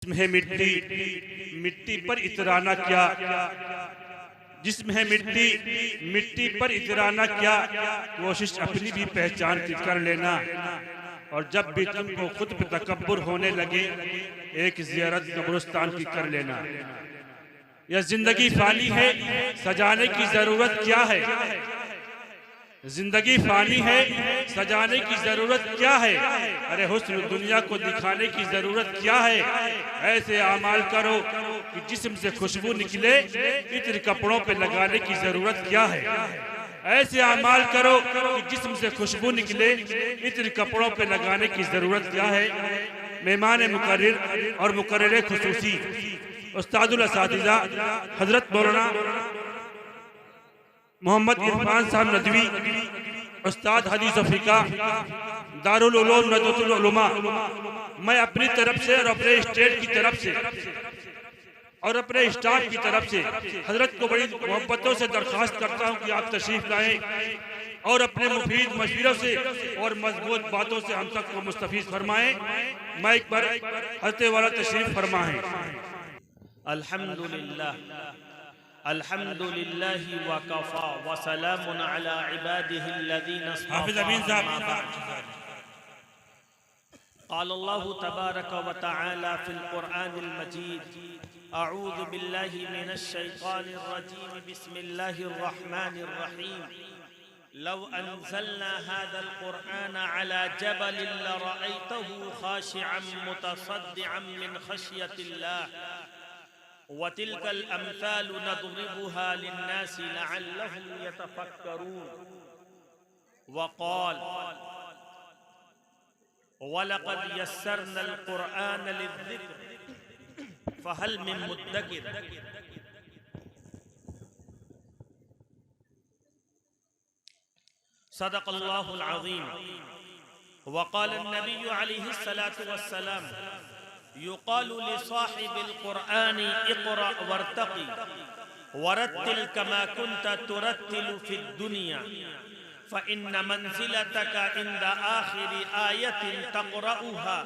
جسم ہے مٹی، مٹی پر اترانا کیا، جسم ہے مٹی، مٹی پر اترانا کیا، کوشش اپنی بھی پہچان کی کر لینا، اور جب بھی تم کو خود پہ تکبر ہونے لگے ایک زیارت قبرستان کی کر لینا۔ یہ زندگی فانی ہے، سجانے کی ضرورت کیا ہے؟ زندگی فانی ہے، سجانے کی ضرورت کیا ہے؟ ارے حسن دنیا کو دکھانے کی ضرورت کیا ہے؟ ایسے اعمال کرو کہ جسم سے خوشبو نکلے، عطر کپڑوں پہ لگانے کی ضرورت کیا ہے؟ ایسے اعمال کرو کہ جسم سے خوشبو نکلے، عطر کپڑوں پہ لگانے کی ضرورت کیا ہے؟ مہمان مقرر اور مقرر خصوصی استاد الاساتذہ حضرت مولانا محمد عرفان صاحب ندوی، استاد حدیث و فقہ، دارالعلوم ندوۃ العلماء، میں اپنی طرف سے اور اپنے اسٹیٹ کی طرف سے اور اپنے اسٹاف کی طرف سے حضرت کو بڑی محبتوں سے درخواست کرتا ہوں کہ آپ تشریف لائیں اور اپنے مفید مشوروں سے اور مضبوط باتوں سے ہم تک کو مستفیض فرمائیں۔ مائک پر حضرت والا تشریف فرمائیں۔ الحمدللہ الحمدللہ وکفا وسلام علی عباده الذین حافظ اصطفى امین اما بعد۔ صاحب۔ قال اللہ تبارک وتعالی فی القرآن المجید اعوذ باللہ من الشیطان الرجیم بسم اللہ الرحمن الرحیم لو انزلنا هذا القرآن على جبل لرأيته خاشعا متصدعا من خشية الله وتلك الأمثال نضربها للناس لعلهم يتفكرون وقال ولقد يسرنا القرآن للذكر فهل من مدكر۔ صدق الله العظيم۔ وقال النبي عليه الصلاة والسلام يقال لصاحب القرآن اقرأ وارتقي ورتل كما كنت ترتل في الدنيا فإن منزلتك عند آخر آية تقرأها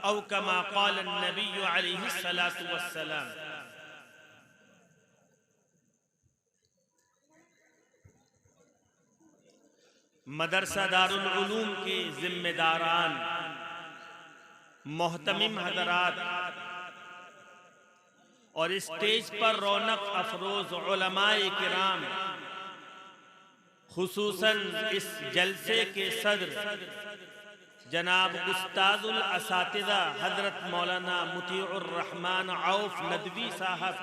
أو كما قال النبي عليه الصلاة والسلام۔ مدرسہ دارالعلوم کے ذمہ داران، محتمم حضرات اور اسٹیج پر رونق افروز علماء کرام، خصوصاً اس جلسے کے صدر جناب استاد الاساتذہ حضرت مولانا مطیع الرحمن عوف ندوی صاحب،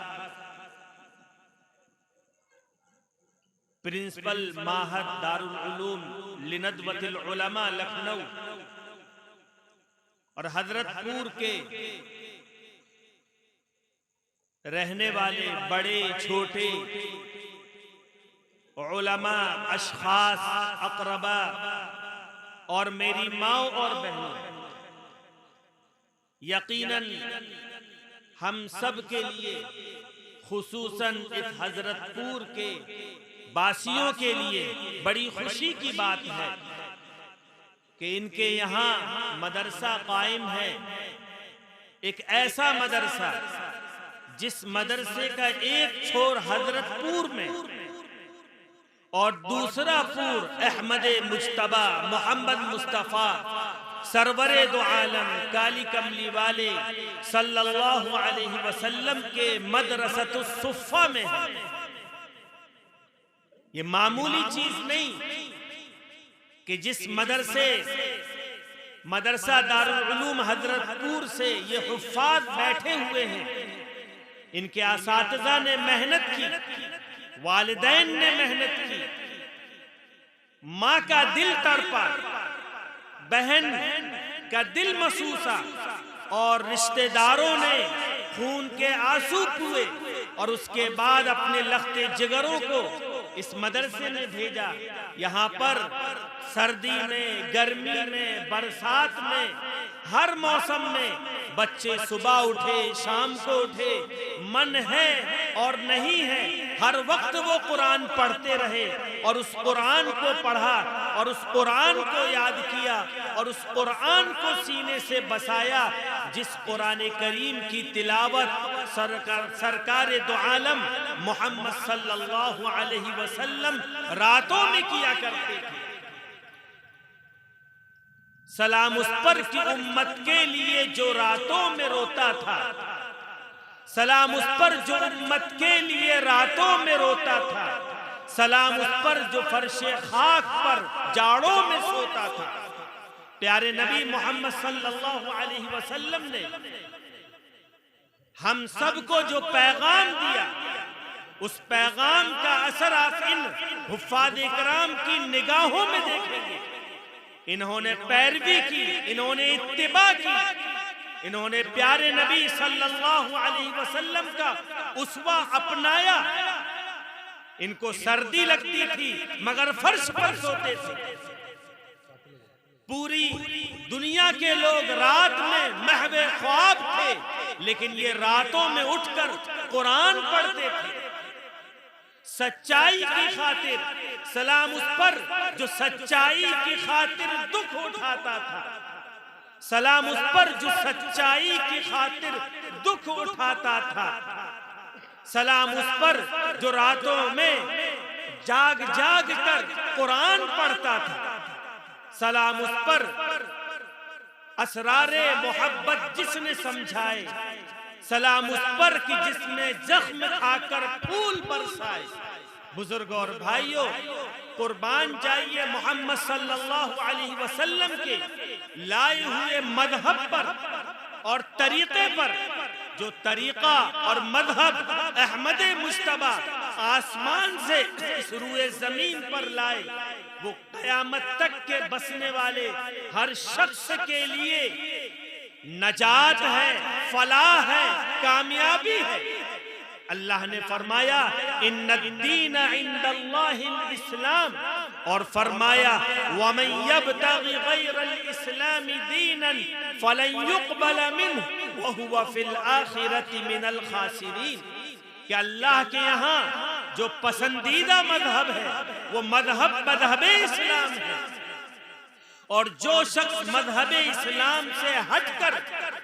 پرنسپل معہد دارالعلوم لندوۃ العلماء لکھنؤ، اور حضرت پور کے رہنے والے بڑے چھوٹے علماء، اشخاص، اقربا اور میری ماں اور بہنوں، یقیناً ہم سب کے لیے، خصوصاً اس حضرت پور کے باسیوں کے لیے بڑی خوشی کی بات ہے کہ ان کے یہاں مدرسہ قائم ہے، ایک ایسا مدرسہ جس مدرسے کا ایک چھور حضرت پور میں اور دوسرا پور احمد مجتبی محمد مصطفیٰ سرور دو عالم کالی کملی والے صلی اللہ علیہ وسلم کے مدرسۃ الصفہ میں ہے۔ یہ معمولی چیز نہیں کہ جس مدرسہ دارالعلوم حضرت پور سے یہ حفاظ بیٹھے ہوئے ہیں، ان کے اساتذہ نے محنت کی، والدین نے محنت کی، ماں کا دل تڑپا، بہن کا دل محسوسا، اور رشتہ داروں نے خون کے آنسو پوئے اور اس کے بعد اپنے لخت جگروں کو اس مدرسے میں بھیجا۔ یہاں پر سردی میں، گرمی میں، برسات میں، ہر موسم میں بچے صبح اٹھے شام کو اٹھے، من ہے اور نہیں ہے، ہر وقت وہ قرآن پڑھتے رہے اور اس قرآن کو پڑھا اور اس قرآن کو یاد کیا اور اس قرآن کو سینے سے بسایا جس قرآن کریم کی تلاوت سرکار دو عالم محمد صلی اللہ علیہ وسلم راتوں میں کیا کرتے تھے۔ سلام اس پر کی امت کے لیے جو راتوں میں روتا تھا، سلام اس پر جو امت کے لیے راتوں میں روتا تھا، سلام اس پر جو فرش خاک پر جاڑوں میں سوتا تھا۔ پیارے نبی محمد صلی اللہ علیہ وسلم نے ہم سب کو جو پیغام دیا، اس پیغام کا اثر آپ ان حفاظ کرام کی نگاہوں میں دیکھیں گے۔ انہوں نے پیروی کی، انہوں نے اتباع کی، انہوں نے پیارے نبی صلی اللہ علیہ وسلم کا اسوہ اپنایا۔ ان کو سردی لگتی تھی مگر فرش پر سوتے تھے۔ پوری دنیا کے لوگ رات میں محو خواب تھے، لیکن یہ راتوں میں اٹھ کر قرآن پڑھتے تھے۔ سچائی کی خاطر، سلام اس پر جو سچائی کی خاطر دکھ اٹھاتا تھا، سلام اس پر جو سچائی کی خاطر دکھ اٹھاتا تھا، سلام اس پر جو راتوں میں جاگ جاگ کر قرآن پڑھتا تھا، سلام اس پر اسرار محبت جس نے سمجھائے، سلام اس پر کہ جس نے زخم کھا کر پھول برسائے۔ بزرگوں اور بھائیوں، قربان جائیے محمد صلی اللہ علیہ وسلم کے لائے ہوئے مذہب پر اور طریقے پر، جو طریقہ اور مذہب احمد مجتبی آسمان سے اس روئے زمین پر لائے، وہ قیامت تک کے بسنے والے ہر شخص کے لیے نجات ہے، فلاح ہے، کامیابی ہے۔ اللہ نے فرمایا ان الدین عند اللہ الاسلام، اور فرمایا ومن یبتغی غیر الاسلام دینا فلن یقبل منہ وہو فی الآخرۃ من الخاسرین، کہ اللہ کے یہاں جو پسندیدہ مذہب ہے وہ مذہب اسلام ہے، اور جو شخص مذہب اسلام سے ہٹ کر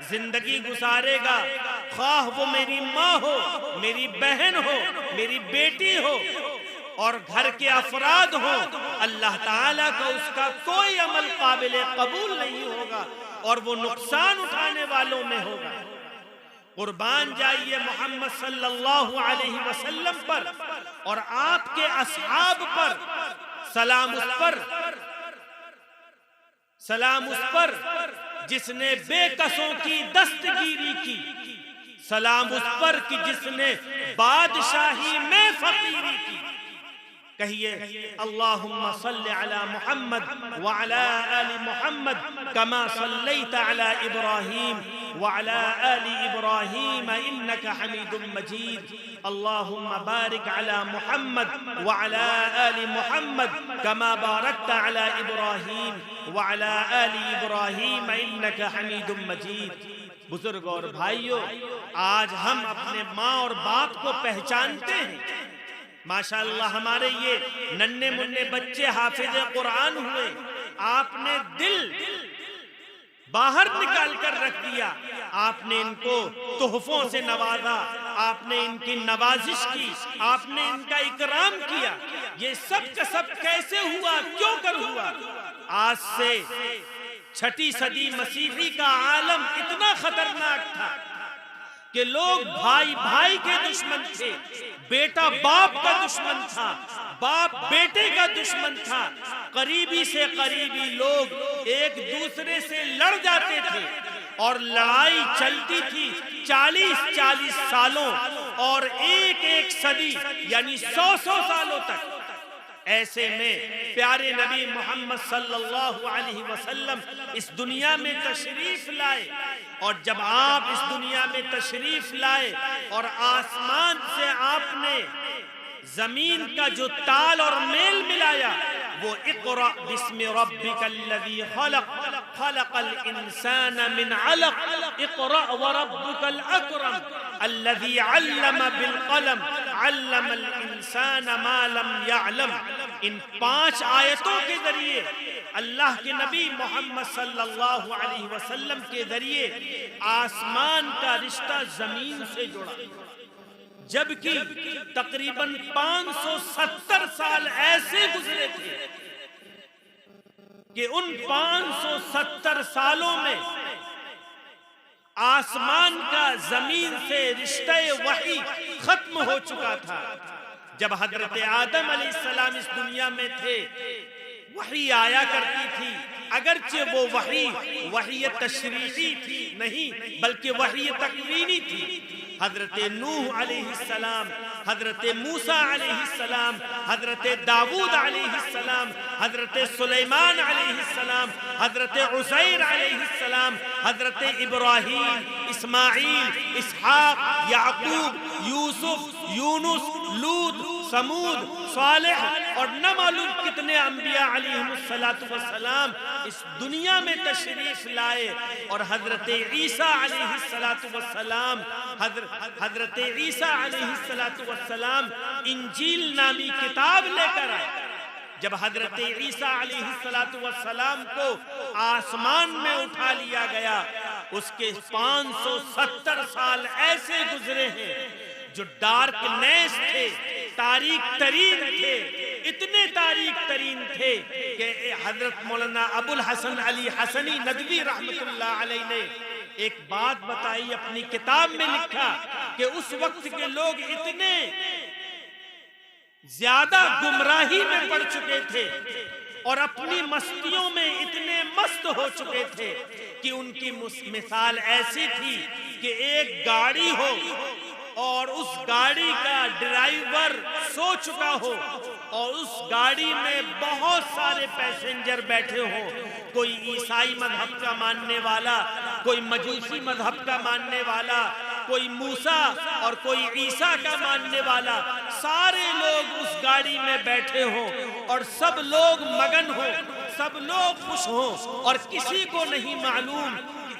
زندگی گزارے گا، خواہ وہ میری ماں ہو، میری بہن ہو، میری بیٹی ہو اور گھر کے افراد ہوں، اللہ تعالیٰ کا اس کا کوئی عمل قابل قبول نہیں ہوگا اور وہ نقصان اٹھانے والوں میں ہوگا۔ قربان جائیے محمد صلی اللہ علیہ وسلم پر اور آپ کے اصحاب پر، سلام اس پر، سلام اس پر جس نے بے کسوں کی دستگیری کی، سلام اس پر کہ جس نے بادشاہی میں فقیری کی۔ کہیے اللہم صلی علی محمد وعلی آل محمد کما صلیت علی ابراہیم وعلی آل ابراہیم انکا حمید مجید۔ اللہم بارک علی محمد وعلی آل محمد کما بارکت علی ابراہیم وعلی آل ابراہیم انکا حمید مجید۔ بزرگوں اور بھائیوں، آج ہم اپنے ماں اور باپ کو پہچانتے ہیں۔ ماشاءاللہ ہمارے یہ ننھے منھے بچے حافظ قرآن ہوئے، آپ نے دل باہر نکال کر رکھ دیا، آپ نے ان کو تحفوں سے نوازا، آپ نے ان کی نوازش کی، آپ نے ان کا اکرام کیا۔ یہ سب کا سب کیسے ہوا، کیوں کر ہوا؟ آج سے 6 صدی مسیحی کا عالم اتنا خطرناک تھا کہ لوگ بھائی بھائی کے دشمن تھے، بیٹا باپ کا دشمن تھا، باپ بیٹے کا دشمن تھا، قریبی سے قریبی لوگ ایک دوسرے سے لڑ جاتے تھے اور لڑائی چلتی تھی 40 سالوں اور ایک صدی یعنی 100 سالوں تک۔ ایسے میں پیارے نبی محمد صلی اللہ علیہ وسلم اس دنیا میں تشریف لائے، اور جب آپ اس دنیا میں تشریف لائے اور آسمان سے آپ نے زمین کا جو تال اور میل ملایا، وہ اقرأ بسم ربک الذی خلق خلق الانسان من علق اقرأ وربک الاکرم الذی علم بالقلم علم الانسان ما لم يعلم۔ ان 5 آیتوں کے ذریعے اللہ کے نبی محمد صلی اللہ علیہ وسلم کے ذریعے آسمان کا رشتہ زمین سے جڑا، جبکہ تقریباً 570 سال ایسے گزرے تھے کہ ان 570 سالوں میں آسمان کا زمین سے رشتہ وحی ختم ہو چکا تھا۔ جب حضرت آدم علیہ السلام اس دنیا میں تھے، وحی آیا کرتی تھی، اگرچہ وہ وحی تشریحی تھی نہیں بلکہ وحی تکوینی تھی۔ حضرت نوح علیہ السلام، حضرت موسیٰ علیہ السلام، حضرت داؤد علیہ السلام، حضرت سلیمان علیہ السلام، حضرت عزیر علیہ السلام، حضرت ابراہیم، اسماعیل، اسحاق، یعقوب، یوسف، یونس، لوط، سمود، صالح اور نہ معلوم کتنے انبیاء علیہم السلام اس دنیا میں تشریف لائے، اور حضرت عیسیٰ علیہ السلام حضرت عیسیٰ علیہ السلام انجیل نامی کتاب لے کر آئے۔ جب حضرت عیسیٰ علیہ السلام کو آسمان میں اٹھا لیا گیا، اس کے 570 سال ایسے گزرے ہیں جو ڈارک نیس تھے، تاریک ترین تھے، اتنے تاریک ترین تھے کہ حضرت مولانا ابو الحسن علی حسنی ندوی رحمت اللہ علیہ نے ایک بات بتائی، اپنی کتاب میں لکھا کہ اس وقت کے لوگ اتنے زیادہ گمراہی میں پڑ چکے تھے اور اپنی مستیوں میں اتنے مست ہو چکے تھے کہ ان کی مثال ایسی تھی کہ ایک گاڑی ہو اور اس گاڑی کا ڈرائیور سو چکا ہو اور اس گاڑی میں بہت سارے پیسنجر بیٹھے ہوں، کوئی عیسائی مذہب کا ماننے والا، کوئی مجوسی مذہب کا ماننے والا، کوئی موسیٰ اور کوئی عیسیٰ کا ماننے والا، سارے لوگ اس گاڑی میں بیٹھے ہوں اور سب لوگ مگن ہوں، سب لوگ خوش ہوں، اور کسی کو نہیں معلوم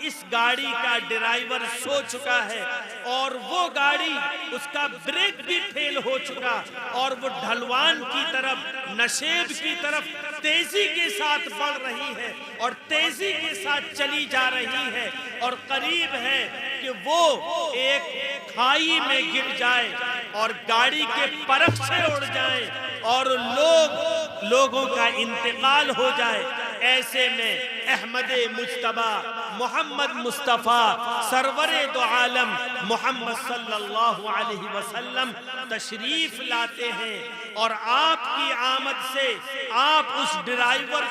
اس گاڑی کا ڈرائیور سو چکا ہے اور وہ گاڑی اس کا بریک بھی فیل ہو چکا اور وہ ڈھلوان کی طرف، نشیب کی طرف تیزی کے ساتھ بڑھ رہی ہے اور تیزی کے ساتھ چلی جا رہی ہے، اور قریب ہے کہ وہ ایک کھائی میں گر جائے اور گاڑی کے پرکھ سے اڑ جائیں اور لوگوں کا انتقال ہو جائے۔ ایسے میں احمد مجتبی محمد مصطفیٰ سرور دو عالم محمد صلی اللہ علیہ وسلم تشریف لاتے ہیں، اور آپ کی آمد سے آپ اس ڈرائیور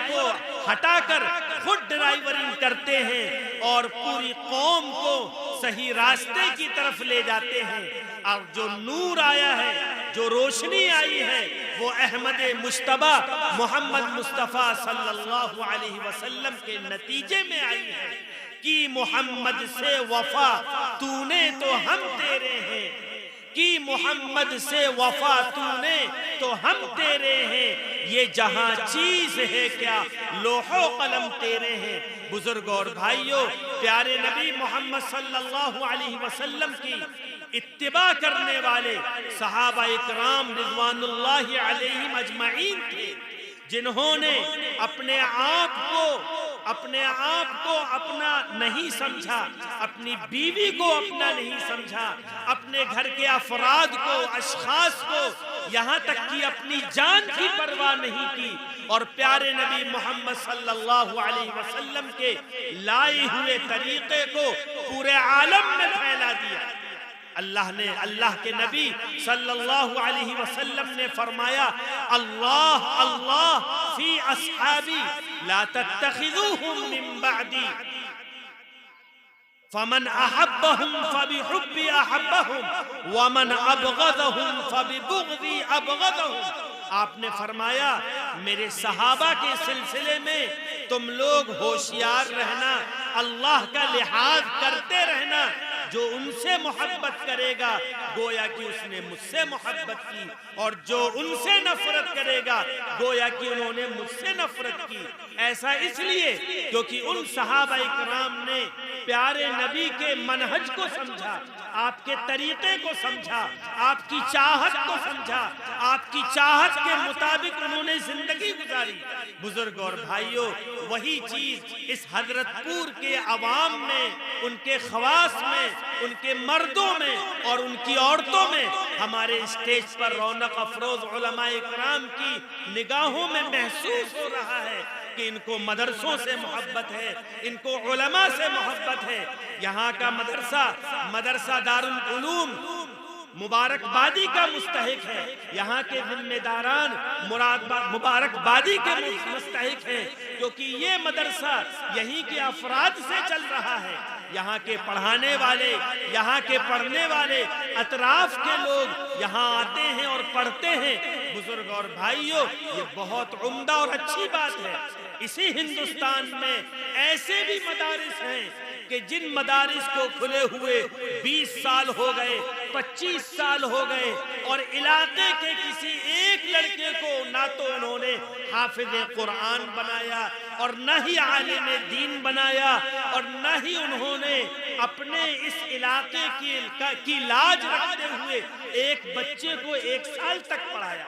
کو ہٹا کر خود ڈرائیورنگ کرتے ہیں اور پوری قوم کو صحیح راستے کی طرف لے جاتے ہیں، اور جو نور آیا ہے، جو روشنی آئی ہے، وہ احمد مجتبی محمد مصطفیٰ صلی اللہ علیہ وسلم کے نتیجے میں آئی ہے کہ محمد سے وفا تو نے تو ہم تیرے ہیں، کہ محمد سے وفا تو نے تو ہم تیرے ہیں، یہ جہاں چیز ہے کیا لوح و قلم تیرے ہیں۔ بزرگوں اور بھائیوں، پیارے نبی محمد صلی اللہ علیہ وسلم کی اتباع کرنے والے صحابہ اکرام رضوان اللہ علیہم اجمعین تھے، جنہوں نے اپنے آپ کو اپنا نہیں سمجھا، اپنی بیوی کو اپنا نہیں سمجھا، اپنے گھر کے افراد کو، اشخاص کو، یہاں تک کہ اپنی جان کی پرواہ نہیں کی، اور پیارے نبی محمد صلی اللہ علیہ وسلم کے لائے ہوئے طریقے کو پورے عالم میں پھیلا دیا۔ اللہ کے نبی صلی اللہ علیہ وسلم نے فرمایا، اللہ اللہ فی اصحابی لا تتخذوهم من بعدی فمن احبهم فبحبی احبهم ومن ابغضهم فببغضی ابغضهم۔ آپ نے فرمایا، میرے صحابہ کے سلسلے میں تم لوگ ہوشیار رہنا، اللہ کا لحاظ کرتے رہنا، جو ان سے محبت کرے گا گویا کہ اس نے مجھ سے محبت کی، اور جو ان سے نفرت کرے گا گویا کہ انہوں نے مجھ سے نفرت کی۔ ایسا اس لیے کیونکہ ان صحابہ کرام نے پیارے نبی کے منہج کو سمجھا، آپ کے طریقے کو سمجھا، آپ کی چاہت کو سمجھا، آپ کی چاہت کے مطابق انہوں نے زندگی گزاری۔ بزرگ اور بھائیوں، وہی چیز اس حضرت پور کے عوام میں، ان کے خواص میں، ان کے مردوں میں اور ان کی عورتوں میں ہمارے اسٹیج پر رونق افروز علماء کرام کی نگاہوں میں محسوس ہو رہا ہے کہ ان کو مدرسوں سے محبت ہے، ان کو علماء سے محبت ہے۔ یہاں کا مدرسہ دارالعلوم مبارک بادی کا مستحق ہے، یہاں کے ذمہ داران مبارک بادی کے مستحق ہیں، کیونکہ یہ مدرسہ یہیں کے افراد سے چل رہا ہے۔ یہاں کے پڑھانے والے، یہاں کے پڑھنے والے، اطراف کے لوگ یہاں آتے ہیں اور پڑھتے ہیں۔ بزرگ اور بھائیوں، یہ بہت عمدہ اور اچھی بات ہے۔ اسی ہندوستان میں ایسے بھی مدارس ہیں کہ جن مدارس کو کھلے ہوئے 20 سال ہو گئے، 25 سال ہو گئے، اور علاقے کے کسی ایک لڑکے کو نہ تو انہوں نے حافظ قرآن بنایا اور نہ ہی عالم دین بنایا، اور نہ ہی انہوں نے اپنے اس علاقے کی لاج رکھتے ہوئے ایک بچے کو 1 سال تک پڑھایا۔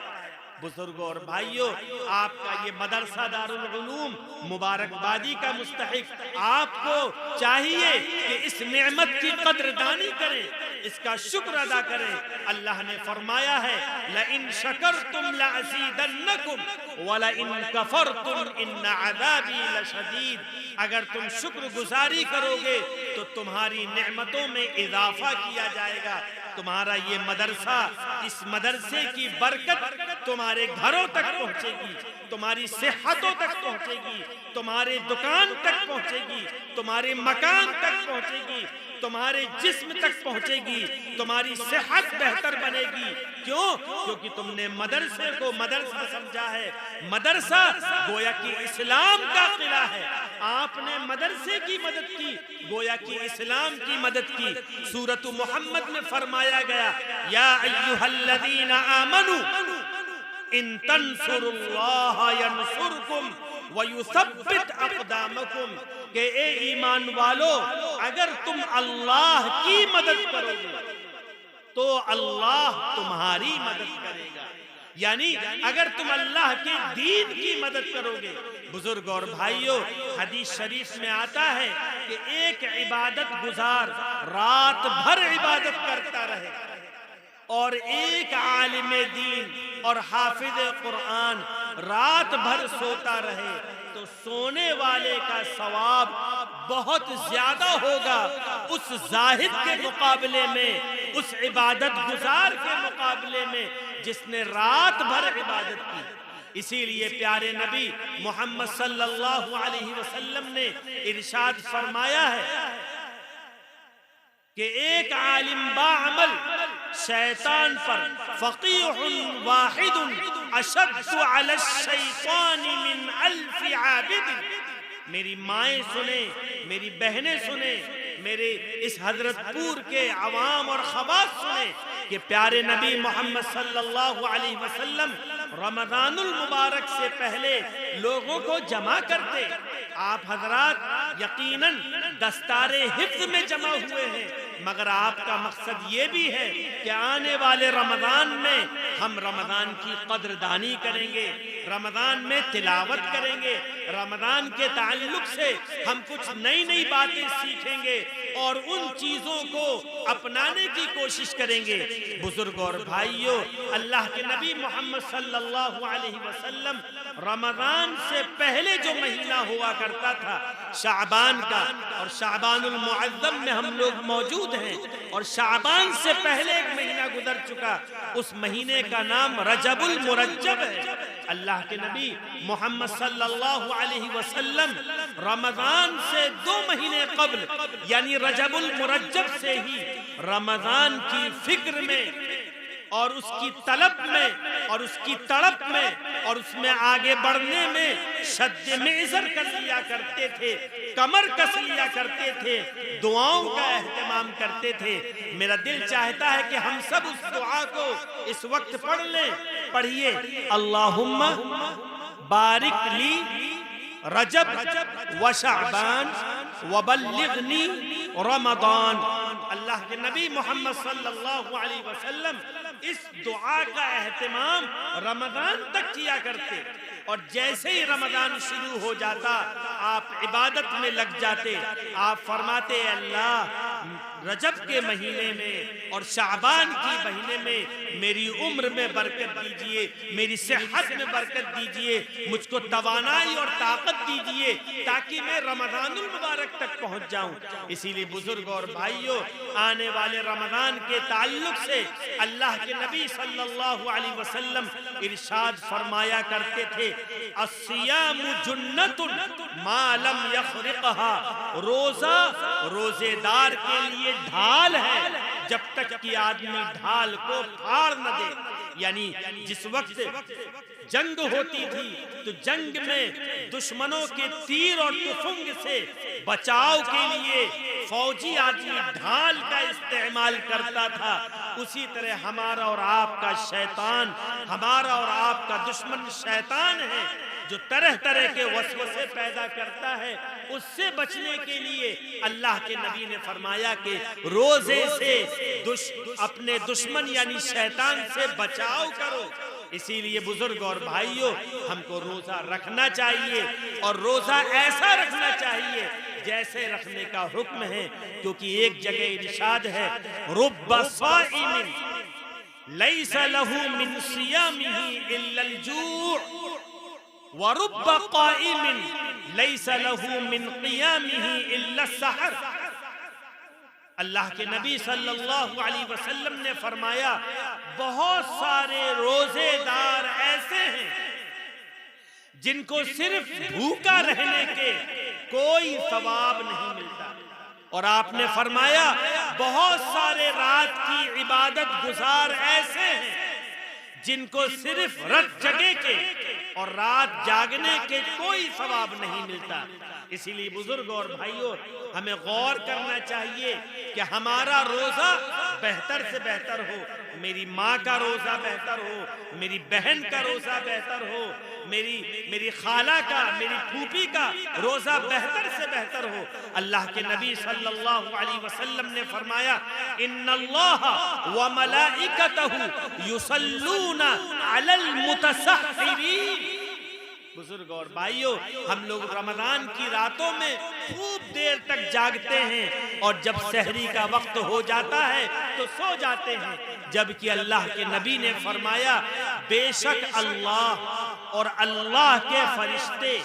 بزرگوں اور بھائیوں، آپ کا یہ مدرسہ دارالعلوم مبارک بادی کا مستحق، آپ کو چاہیے کہ اس نعمت کی قدردانی کریں، اس کا شکر ادا کریں۔ اللہ نے فرمایا ہے لَإِن شَكَرْتُمْ لَأَزِيدَنَّكُمْ وَلَإِن كَفَرْتُمْ إِنَّ عَذَابِي لَشَدِيدٌ۔ اگر تم شکر گزاری کرو گے تو تمہاری نعمتوں میں اضافہ کیا جائے گا۔ تمہارا یہ مدرسہ، اس مدرسے کی برکت تمہارے گھروں تک پہنچے گی، تمہاری صحتوں تک پہنچے گی، تمہارے دکان تک پہنچے گی، تمہارے مکان تک پہنچے گی، تمہارے جسم تک پہنچے گی، تمہاری صحت بہتر بنے گی۔ کیوں؟ کیونکہ تم نے مدرسے کو مدرسہ سمجھا ہے۔ مدرسہ گویا کہ اسلام کا قلعہ ہے، آپ نے مدرسے کی مدد کی، گویا کہ اسلام کی مدد کی۔ سورۃ محمد میں فرمایا گیا یا ایھا الذین آمنوا ان تنصروا اللہ ینصرکم وَيُثَبِّتْ أَقْدَامَكُمْ، کہ اے ایمان والو، اگر تم اللہ کی مدد کرو گے تو اللہ تمہاری مدد کرے گا، یعنی اگر تم اللہ کے دین کی مدد کرو گے۔ بزرگ اور بھائیوں، حدیث شریف میں آتا ہے کہ ایک عبادت گزار رات بھر عبادت کرتا رہے اور ایک عالم دین اور حافظ قرآن رات بھر سوتا رہے تو سونے والے کا ثواب بہت زیادہ ہوگا اس زاہد کے مقابلے میں، اس عبادت گزار کے مقابلے میں جس نے رات بھر عبادت کی۔ اسی لیے پیارے نبی محمد صلی اللہ علیہ وسلم نے ارشاد فرمایا ہے کہ ایک عالم باعمل شیطان پر فقیح واحد اشد علی الشیطان من 1000 عابد۔ میری مائیں سنیں، میری بہنیں سنیں، میرے اس حضرت پور کے عوام اور خواص سنیں کہ پیارے نبی محمد صلی اللہ علیہ وسلم رمضان المبارک سے پہلے لوگوں کو جمع کرتے۔ آپ حضرات یقیناً دستار حفظ میں جمع ہوئے ہیں، مگر آپ کا مقصد یہ بھی ہے کہ آنے والے رمضان میں ہم رمضان کی قدردانی کریں گے، رمضان میں تلاوت کریں گے، رمضان کے تعلق سے ہم کچھ نئی باتیں سیکھیں گے اور ان چیزوں کو اپنانے کی کوشش کریں گے۔ بزرگ اور بھائیوں، اللہ کے نبی محمد صلی اللہ علیہ وسلم رمضان سے پہلے جو مہینہ ہوا کرتا تھا شعبان کا، اور شعبان المعظم میں ہم لوگ موجود ہیں، اور شعبان سے پہلے ایک مہینہ گزر چکا، اس مہینے کا نام رجب المرجب ہے۔ اللہ کے نبی محمد صلی اللہ علیہ وسلم رمضان سے 2 مہینے قبل یعنی رجب المرجب سے ہی رمضان کی فکر میں اور اس کی طلب میں اور اس کی تڑپ میں اور اس میں آگے بڑھنے میں شد معذر کر لیا کرتے تھے، کمر کس لیا کرتے تھے، دعاؤں کا اہتمام اہتمام کرتے تھے۔ میرا دل چاہتا ہے کہ ہم سب اس دعا کو اس وقت پڑھ لیں۔ پڑھیے، اللہم بارک لی رجب و شعبان وبلغنی رمضان۔ اللہ کے نبی محمد صلی اللہ علیہ وسلم اس دعا کا اہتمام رمضان تک کیا کرتے، اور جیسے ہی رمضان شروع ہو جاتا آپ عبادت میں لگ جاتے۔ آپ فرماتے، اللہ رجب کے مہینے میں اور شعبان کی مہینے میں میری عمر میں برکت دیجئے، میری صحت میں برکت دیجئے، مجھ کو توانائی اور طاقت دیجئے تاکہ میں رمضان المبارک تک پہنچ جاؤں۔ اسی لیے بزرگ اور بھائیوں، آنے والے رمضان کے تعلق سے اللہ کے نبی صلی اللہ علیہ وسلم ارشاد فرمایا کرتے تھے، الصیام جنت ما لم یخرقها، روزہ روزے دار کے لیے ڈھال ہے جب تک کہ آدمی ڈھال کو پھاڑ نہ دے۔ یعنی جس وقت جنگ ہوتی تھی تو جنگ میں دشمنوں کے تیر اور تفنگ سے بچاؤ کے لیے فوجی آدمی ڈھال کا استعمال کرتا تھا، اسی طرح ہمارا اور آپ کا شیطان، ہمارا اور آپ کا دشمن شیطان ہے جو طرح طرح کے وسوسے پیدا کرتا ہے۔ اس سے بچنے کے لیے اللہ کے نبی نے فرمایا کہ روزے سے اپنے دشمن یعنی شیطان سے بچاؤ کرو۔ اسی لیے بزرگ اور بھائیوں، ہم کو روزہ رکھنا چاہیے، اور روزہ ایسا رکھنا چاہیے جیسے رکھنے کا حکم ہے، کیونکہ ایک جگہ ارشاد ہے، رب صائم لیس لہ من صیامہ الا الجوع ورب قائم لیس لہ من قیامہ الا السحر۔ اللہ کے نبی صلی اللہ علیہ وسلم نے فرمایا، بہت سارے روزے دار ایسے ہیں جن کو صرف بھوکا رہنے کے کوئی ثواب نہیں ملتا، اور آپ نے فرمایا بہت سارے رات کی عبادت گزار ایسے ہیں جن کو صرف رات جگے کے اور رات جاگنے کے کوئی ثواب نہیں ملتا۔ اسی لیے بزرگ اور بھائیوں، ہمیں غور کرنا چاہیے کہ ہمارا روزہ بہتر سے بہتر ہو، میری ماں کا روزہ بہتر ہو، میری بہن کا روزہ بہتر ہو، میری خالہ کا، میری پھوپھی کا روزہ بہتر سے بہتر ہو۔ اللہ کے نبی صلی اللہ علیہ وسلم نے فرمایا، ان اللہ وملائکتہ یصلون علی المتسحرین۔ بزرگ اور بھائیوں، ہم لوگ رمضان کی راتوں میں خوب دیر تک جاگتے ہیں، اور جب سحری کا وقت ہو جاتا ہے تو سو جاتے ہیں، جبکہ اللہ کے نبی نے فرمایا، بے شک اللہ اور اللہ کے فرشتے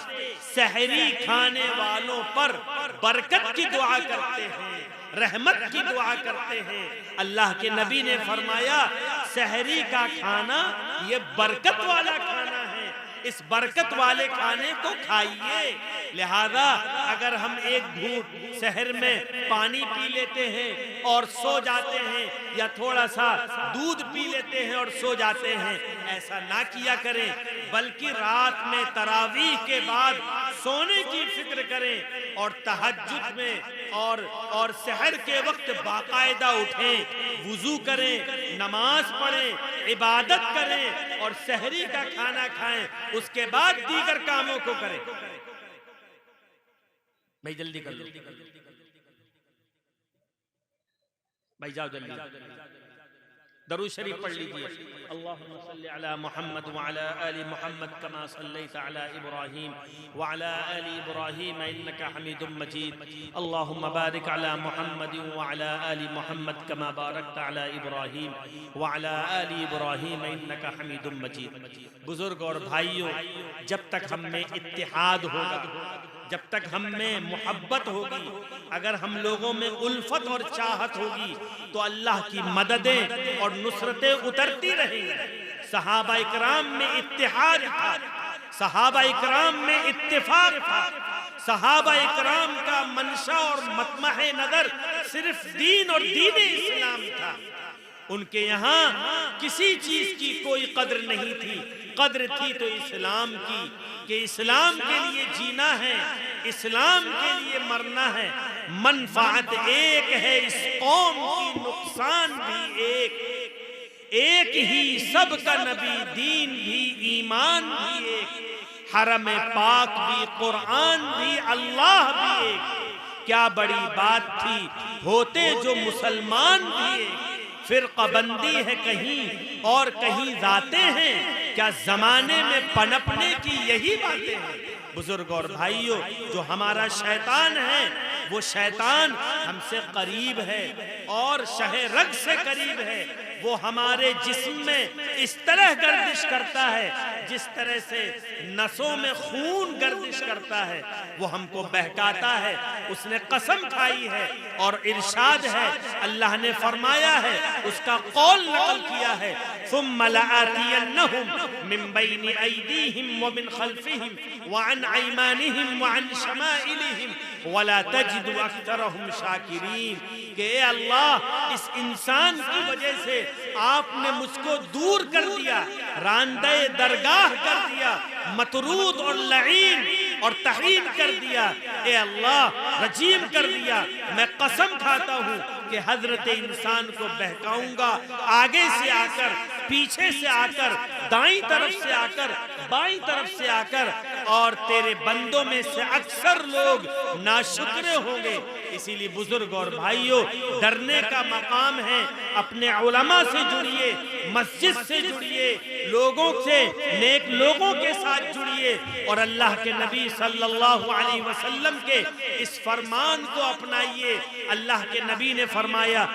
سحری کھانے والوں پر برکت کی دعا کرتے ہیں، رحمت کی دعا کرتے ہیں۔ اللہ کے نبی نے فرمایا، سحری کا کھانا یہ برکت والا کھانا ہے، اس برکت والے کھانے کو کھائیے۔ لہذا اگر ہم ایک گھونٹ سحر میں پانی پی لیتے ہیں اور سو جاتے ہیں، یا تھوڑا سا دودھ پی لیتے ہیں اور سو جاتے ہیں، ایسا نہ کیا کریں، بلکہ رات میں تراویح کے بعد سونے کی فکر کریں، اور تہجد میں اور سحر کے وقت باقاعدہ اٹھیں، وضو کریں، نماز پڑھیں، عبادت کریں، اور سحری کا کھانا کھائیں، اس کے بعد دیگر کاموں کو کریں۔ بھائی جلدی کر لو، بھائی جاؤ جلدی، درود شریف پڑھ لیجئے۔ اللہم صلی علی محمد وعلی آل محمد کما صلیت علی ابراہیم وعلی آل ابراہیم انکا حمید مجید۔ اللہم بارک علی محمد وعلی آل محمد کما بارکت علی ابراہیم وعلی آل ابراہیم انکا حمید مجید۔ بزرگ اور بھائیوں، جب تک ہم میں اتحاد ہوگا، جب تک ہم میں محبت ہوگی، اگر ہم لوگوں میں الفت اور چاہت ہوگی، تو اللہ کی مددیں اور نصرتیں اترتی رہیں گی۔ صحابہ اکرام میں اتحاد تھا، صحابہ اکرام میں اتفاق تھا، صحابہ اکرام کا منشا اور مطمع نظر صرف دین اور دین اسلام تھا۔ ان کے یہاں کسی چیز کی کوئی قدر نہیں تھی، قدر تھی تو اسلام کی، کہ اسلام کے لیے جینا ہے، اسلام کے لیے مرنا ہے۔ منفعت ایک ہے اس قوم کی نقصان بھی ایک ہی سب کا نبی، دین بھی ایمان بھی ایک، حرم پاک بھی قرآن بھی اللہ بھی ایک۔ کیا بڑی بات تھی ہوتے جو مسلمان بھی ایک، فرقہ بندی ہے کہیں اور کہیں ذاتیں ہیں، کیا زمانے میں پنپنے کی یہی باتیں ہیں؟ بزرگ اور بھائیوں، جو ہمارا شیطان ہے وہ شیطان ہم سے قریب ہے اور شہ رگ سے قریب ہے۔ وہ ہمارے جسم میں اس طرح گردش کرتا ہے جس طرح سے نسوں میں خون گردش کرتا ہے، وہ ہم کو بہکاتا ہے۔ اس نے قسم کھائی ہے اور ارشاد ہے، اللہ نے فرمایا ہے، اس کا قول نقل کیا ہے، ثم لآتینہم من بین ایدیہم ومن خلفہم وعن ایمانہم وعن شمائلہم ولا تجد اکثرہم شاکرین۔ کہ اے اللہ، اس انسان کی وجہ سے آپ نے مجھ کو دور کر دیا، راندہ درگاہ کر دیا، مطرود اور لعین اور تحریم کر دیا، اے اللہ رجیم کر دیا۔ میں قسم کھاتا ہوں کہ حضرت انسان کو بہکاؤں گا، آگے سے آ کر، پیچھے سے آ کر، دائیں طرف سے آ کر، بائیں طرف سے آ کر، اور تیرے بندوں میں سے اکثر لوگ ناشکرے ہوں گے۔ اسی لیے بزرگ اور بھائیوں، ڈرنے کا مقام ہے، اپنے علماء سے جڑیے، مسجد سے جڑیے، لوگوں سے، نیک لوگوں کے ساتھ جڑیے، اور اللہ کے نبی صلی اللہ علیہ وسلم کے اس فرمان کو اپنائیے۔ اللہ کے نبی نے فرمایا،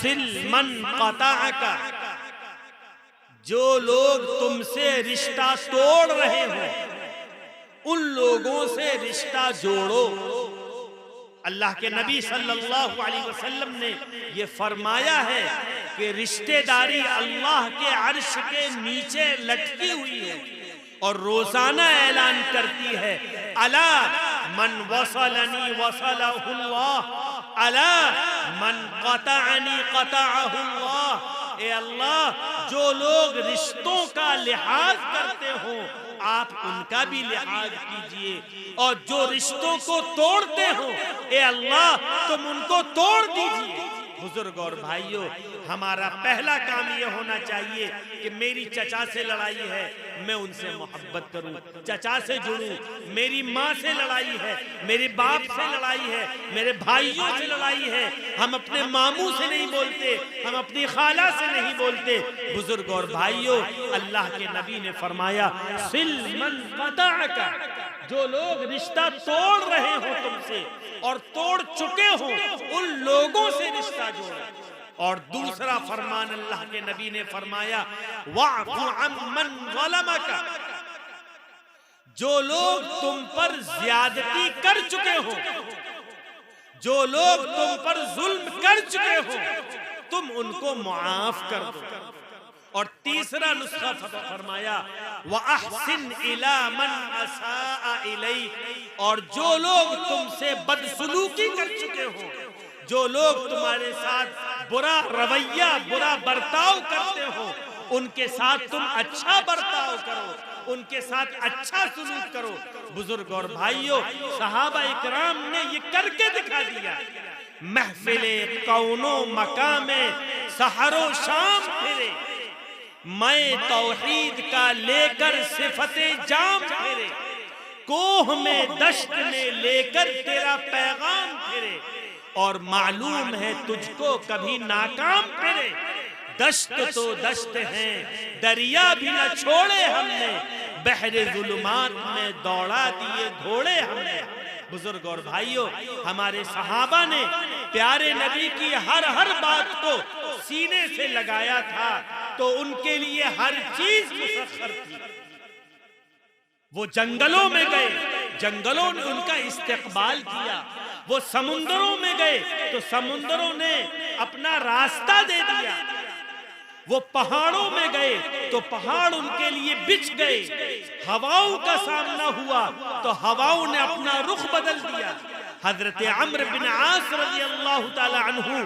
سل من قطعک، جو لوگ تم سے رشتہ توڑ رہے ہوں ان لوگوں سے رشتہ جوڑو۔ اللہ کے نبی صلی اللہ علیہ وسلم نے یہ فرمایا ہے کہ رشتہ داری اللہ کے عرش کے نیچے لٹکی ہوئی ہے اور روزانہ اعلان کرتی ہے، الا من وصلنی وصلہ اللہ، الا من قطعنی قطعہ اللہ۔ اے اللہ، جو لوگ رشتوں کا لحاظ کرتے ہوں آپ ان کا بھی لحاظ کیجئے، اور جو رشتوں کو توڑتے ہوں اے اللہ تم ان کو توڑ دیجئے۔ بزرگ اور بھائیوں، ہمارا پہلا کام یہ ہونا چاہیے کہ میری چچا سے لڑائی ہے، میں ان سے محبت کروں، چچا سے جڑوں۔ میری ماں سے لڑائی ہے، میرے باپ سے لڑائی ہے، میرے بھائیوں سے لڑائی ہے، ہم اپنے ماموں سے نہیں بولتے، ہم اپنی خالہ سے نہیں بولتے۔ بزرگ اور بھائیوں، اللہ کے نبی نے فرمایا، سل من قطعک، جو لوگ رشتہ توڑ رہے ہوں تم سے اور توڑ چکے ہوں ان لوگوں سے رشتہ جوڑو۔ اور دوسرا فرمان اللہ کے نبی نے فرمایا، وَاعْفُ عَمَّنْ ظَلَمَكَ، جو لوگ تم پر زیادتی کر چکے ہوں، جو لوگ تم پر ظلم کر چکے ہوں تم ان کو معاف کر دو۔ اور تیسرا نسخہ فرمایا، وَأَحْسِنْ إِلَى مَنْ أَسَاءَ إِلَيْكَ، اور جو لوگ تم سے بدسلوکی کر چکے ہوں، جو لوگ تمہارے ساتھ برا رویہ، برا برتاؤ کرتے ہوں، ان کے ساتھ تم اچھا برتاؤ کرو، ان کے ساتھ اچھا سلوک کرو۔ بزرگ اور بھائیوں، صحابہ اکرام نے یہ کر کے دکھا دیا۔ محفل کون و مقام سحر و شام پھرے، میں توحید کا لے کر صفت جام پھرے، کوہ میں دشت میں لے کر تیرا پیغام پھرے، اور معلوم ہے تجھ کو کبھی ناکام پھرے۔ دشت تو دشت ہیں، دریا بھی نہ چھوڑے ہم نے، بحر ظلمات میں دوڑا دیے گھوڑے ہم نے۔ بزرگ اور بھائیوں، ہمارے صحابہ نے پیارے نبی کی ہر بات کو سینے سے لگایا تھا، تو ان کے لیے ہر چیز مسخر تھی۔ وہ جنگلوں میں گئے، جنگلوں نے ان کا استقبال کیا، وہ سمندروں میں گئے تو سمندروں نے اپنا راستہ دے دیا، وہ پہاڑوں میں گئے تو پہاڑ ان کے لیے بچھ گئے، ہواؤں کا سامنا ہوا تو ہواؤں نے اپنا رخ بدل دیا۔ حضرت عمرو بن عاص رضی اللہ تعالی عنہ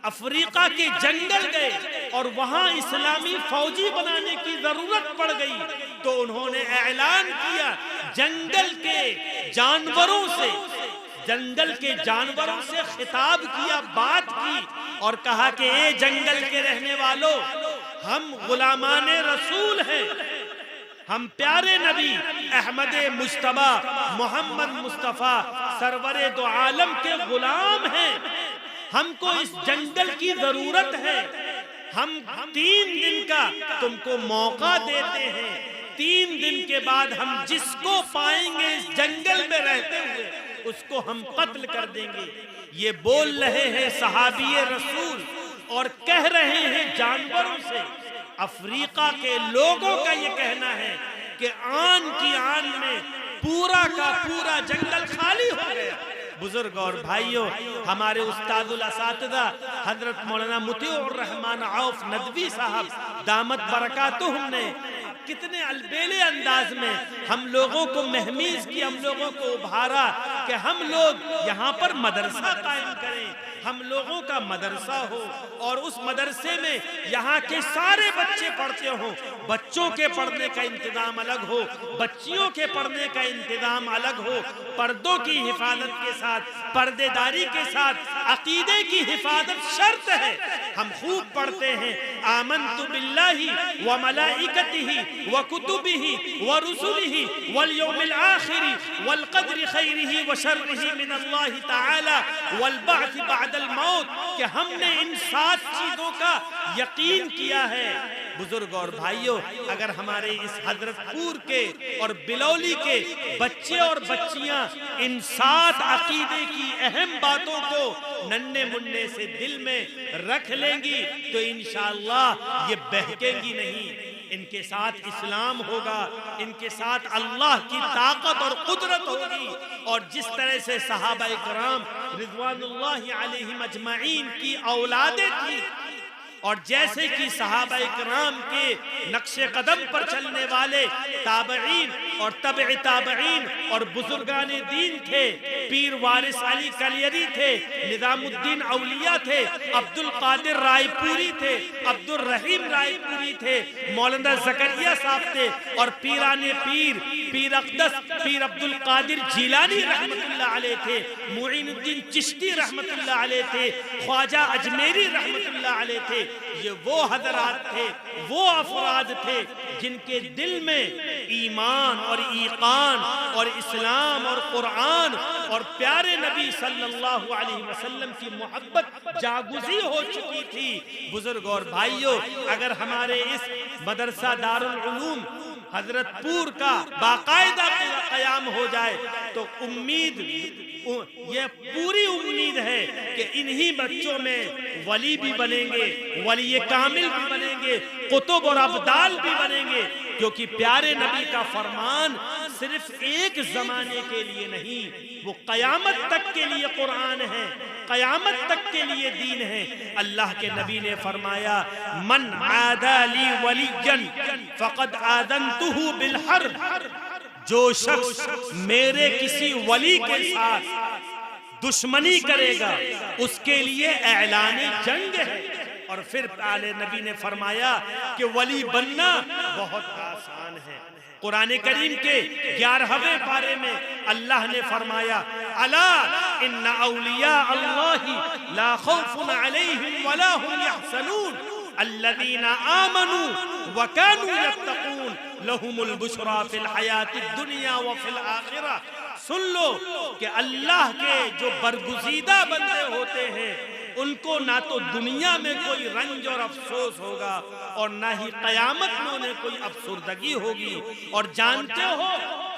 افریقہ کے جنگل گئے اور وہاں اسلامی فوجی بنانے کی ضرورت پڑ گئی، تو انہوں نے اعلان کیا جنگل کے جانوروں سے، جنگل کے جانوروں سے خطاب کیا، بات کی اور کہا کہ اے جنگل کے رہنے والوں، ہم غلامان رسول ہیں، ہم پیارے نبی احمد مجتبیٰ محمد مصطفیٰ سرور دو عالم کے غلام ہیں، ہم کو اس جنگل کی ضرورت ہے، ہم 3 دن کا تم کو موقع دیتے ہیں، 3 دن کے بعد ہم جس کو پائیں گے اس جنگل میں رہتے ہوئے اس کو ہم قتل کر دیں گے۔ یہ بول رہے ہیں صحابی رسول اور کہہ رہے ہیں جانوروں سے۔ افریقہ کے لوگوں کا یہ کہنا ہے کہ آن کی آن میں پورا کا پورا جنگل خالی ہو گیا۔ بزرگ اور بھائیوں، ہمارے استاد الاساتذہ حضرت مولانا مطیع الرحمن عوف ندوی صاحب دامت برکاتہم نے کتنے البیلے انداز میں ہم لوگوں کو مہمیز کی، ہم لوگوں کو ابھارا کہ ہم لوگ یہاں پر مدرسہ قائم کریں، ہم لوگوں کا مدرسہ ہو اور اس مدرسے میں یہاں کے سارے بچے پڑھتے ہوں، بچوں کے پڑھنے کا انتظام الگ ہو، بچیوں کے پڑھنے کا انتظام الگ ہو، پردوں کی حفاظت کے ساتھ، پردے داری کے ساتھ، عقیدے کی حفاظت شرط ہے۔ ہم خوب پڑھتے ہیں آمنت باللہ وملائکتہ وکتبہ ورسلہ والیوم الآخر والقدر خیرہ وشرہ من اللہ تعالی والبعث بعد الموت، کہ ہم نے ان 7 چیزوں کا یقین کیا ہے۔ بزرگ اور بھائیوں، اگر ہمارے اس حضرت پور کے اور بلولی کے بچے اور بچیاں ان 7 عقیدے کی اہم باتوں کو ننھے مننے سے دل میں رکھ لیں گی تو انشاءاللہ یہ بہکیں گی نہیں، ان کے ساتھ اسلام ہوگا، ان کے ساتھ اللہ کی طاقت اور قدرت ہوگی، اور جس طرح سے صحابہ کرام رضوان اللہ علیہم اجمعین کی اولادیں تھیں، اور جیسے کہ صحابہ کرام کے نقش قدم پر چلنے والے تابعین اور تبع تابعین اور بزرگان دین تھے، پیر وارث علی کلیری تھے، نظام الدین اولیاء تھے، عبد القادر رائے پوری تھے، عبد الرحیم رائے پوری تھے، مولانا زکریا صاحب تھے، اور پیران پیر اقدس پیر عبد القادر جیلانی رحمت اللہ علیہ تھے، معین الدین چشتی رحمت اللہ علیہ تھے، خواجہ اجمیری رحمت اللہ علیہ تھے۔ یہ وہ حضرات تھے، وہ افراد تھے جن کے دل میں ایمان اور ایقان اور اسلام اور قرآن اور پیارے نبی صلی اللہ علیہ وسلم کی محبت جاگزی ہو چکی تھی۔ بزرگ اور بھائیوں، اگر ہمارے اس مدرسہ دارالعلوم حضرت پور کا باقاعدہ قیام ہو جائے تو یہ پوری امید ہے کہ انہی بچوں میں ولی بھی بنیں گے، ولی کامل بھی بنیں گے، قطب اور ابدال بھی بنیں گے، کیونکہ پیارے نبی کا فرمان صرف ایک زمانے کے لیے نہیں، وہ قیامت تک کے لیے قرآن ہے، قیامت تک کے لیے دین ہے۔ اللہ کے نبی نے فرمایا من عادى لی ولیا فقد آذنتہ بالحرب، جو شخص میرے کسی ولی کے ساتھ دشمنی کرے گا اس کے لیے اعلان جنگ ہے۔ اور پھر پیارے نبی نے فرمایا کہ ولی بننا بہت آسان ہے۔ قرآن کریم کے 11ویں پارے میں اللہ نے فرمایا الا ان اولیاء اللہ لا خوف علیہم ولا هم يحزنون الذین آمنوا وكانوا يتقون لهم البشرى فی الحیاۃ الدنیا وفی الآخرہ۔ سن لو کہ اللہ کے جو برگزیدہ بندے ہوتے ہیں ان کو نہ تو دنیا میں کوئی رنج اور افسوس ہوگا اور نہ ہی قیامت میں انہیں کوئی افسردگی ہوگی۔ اور جانتے ہو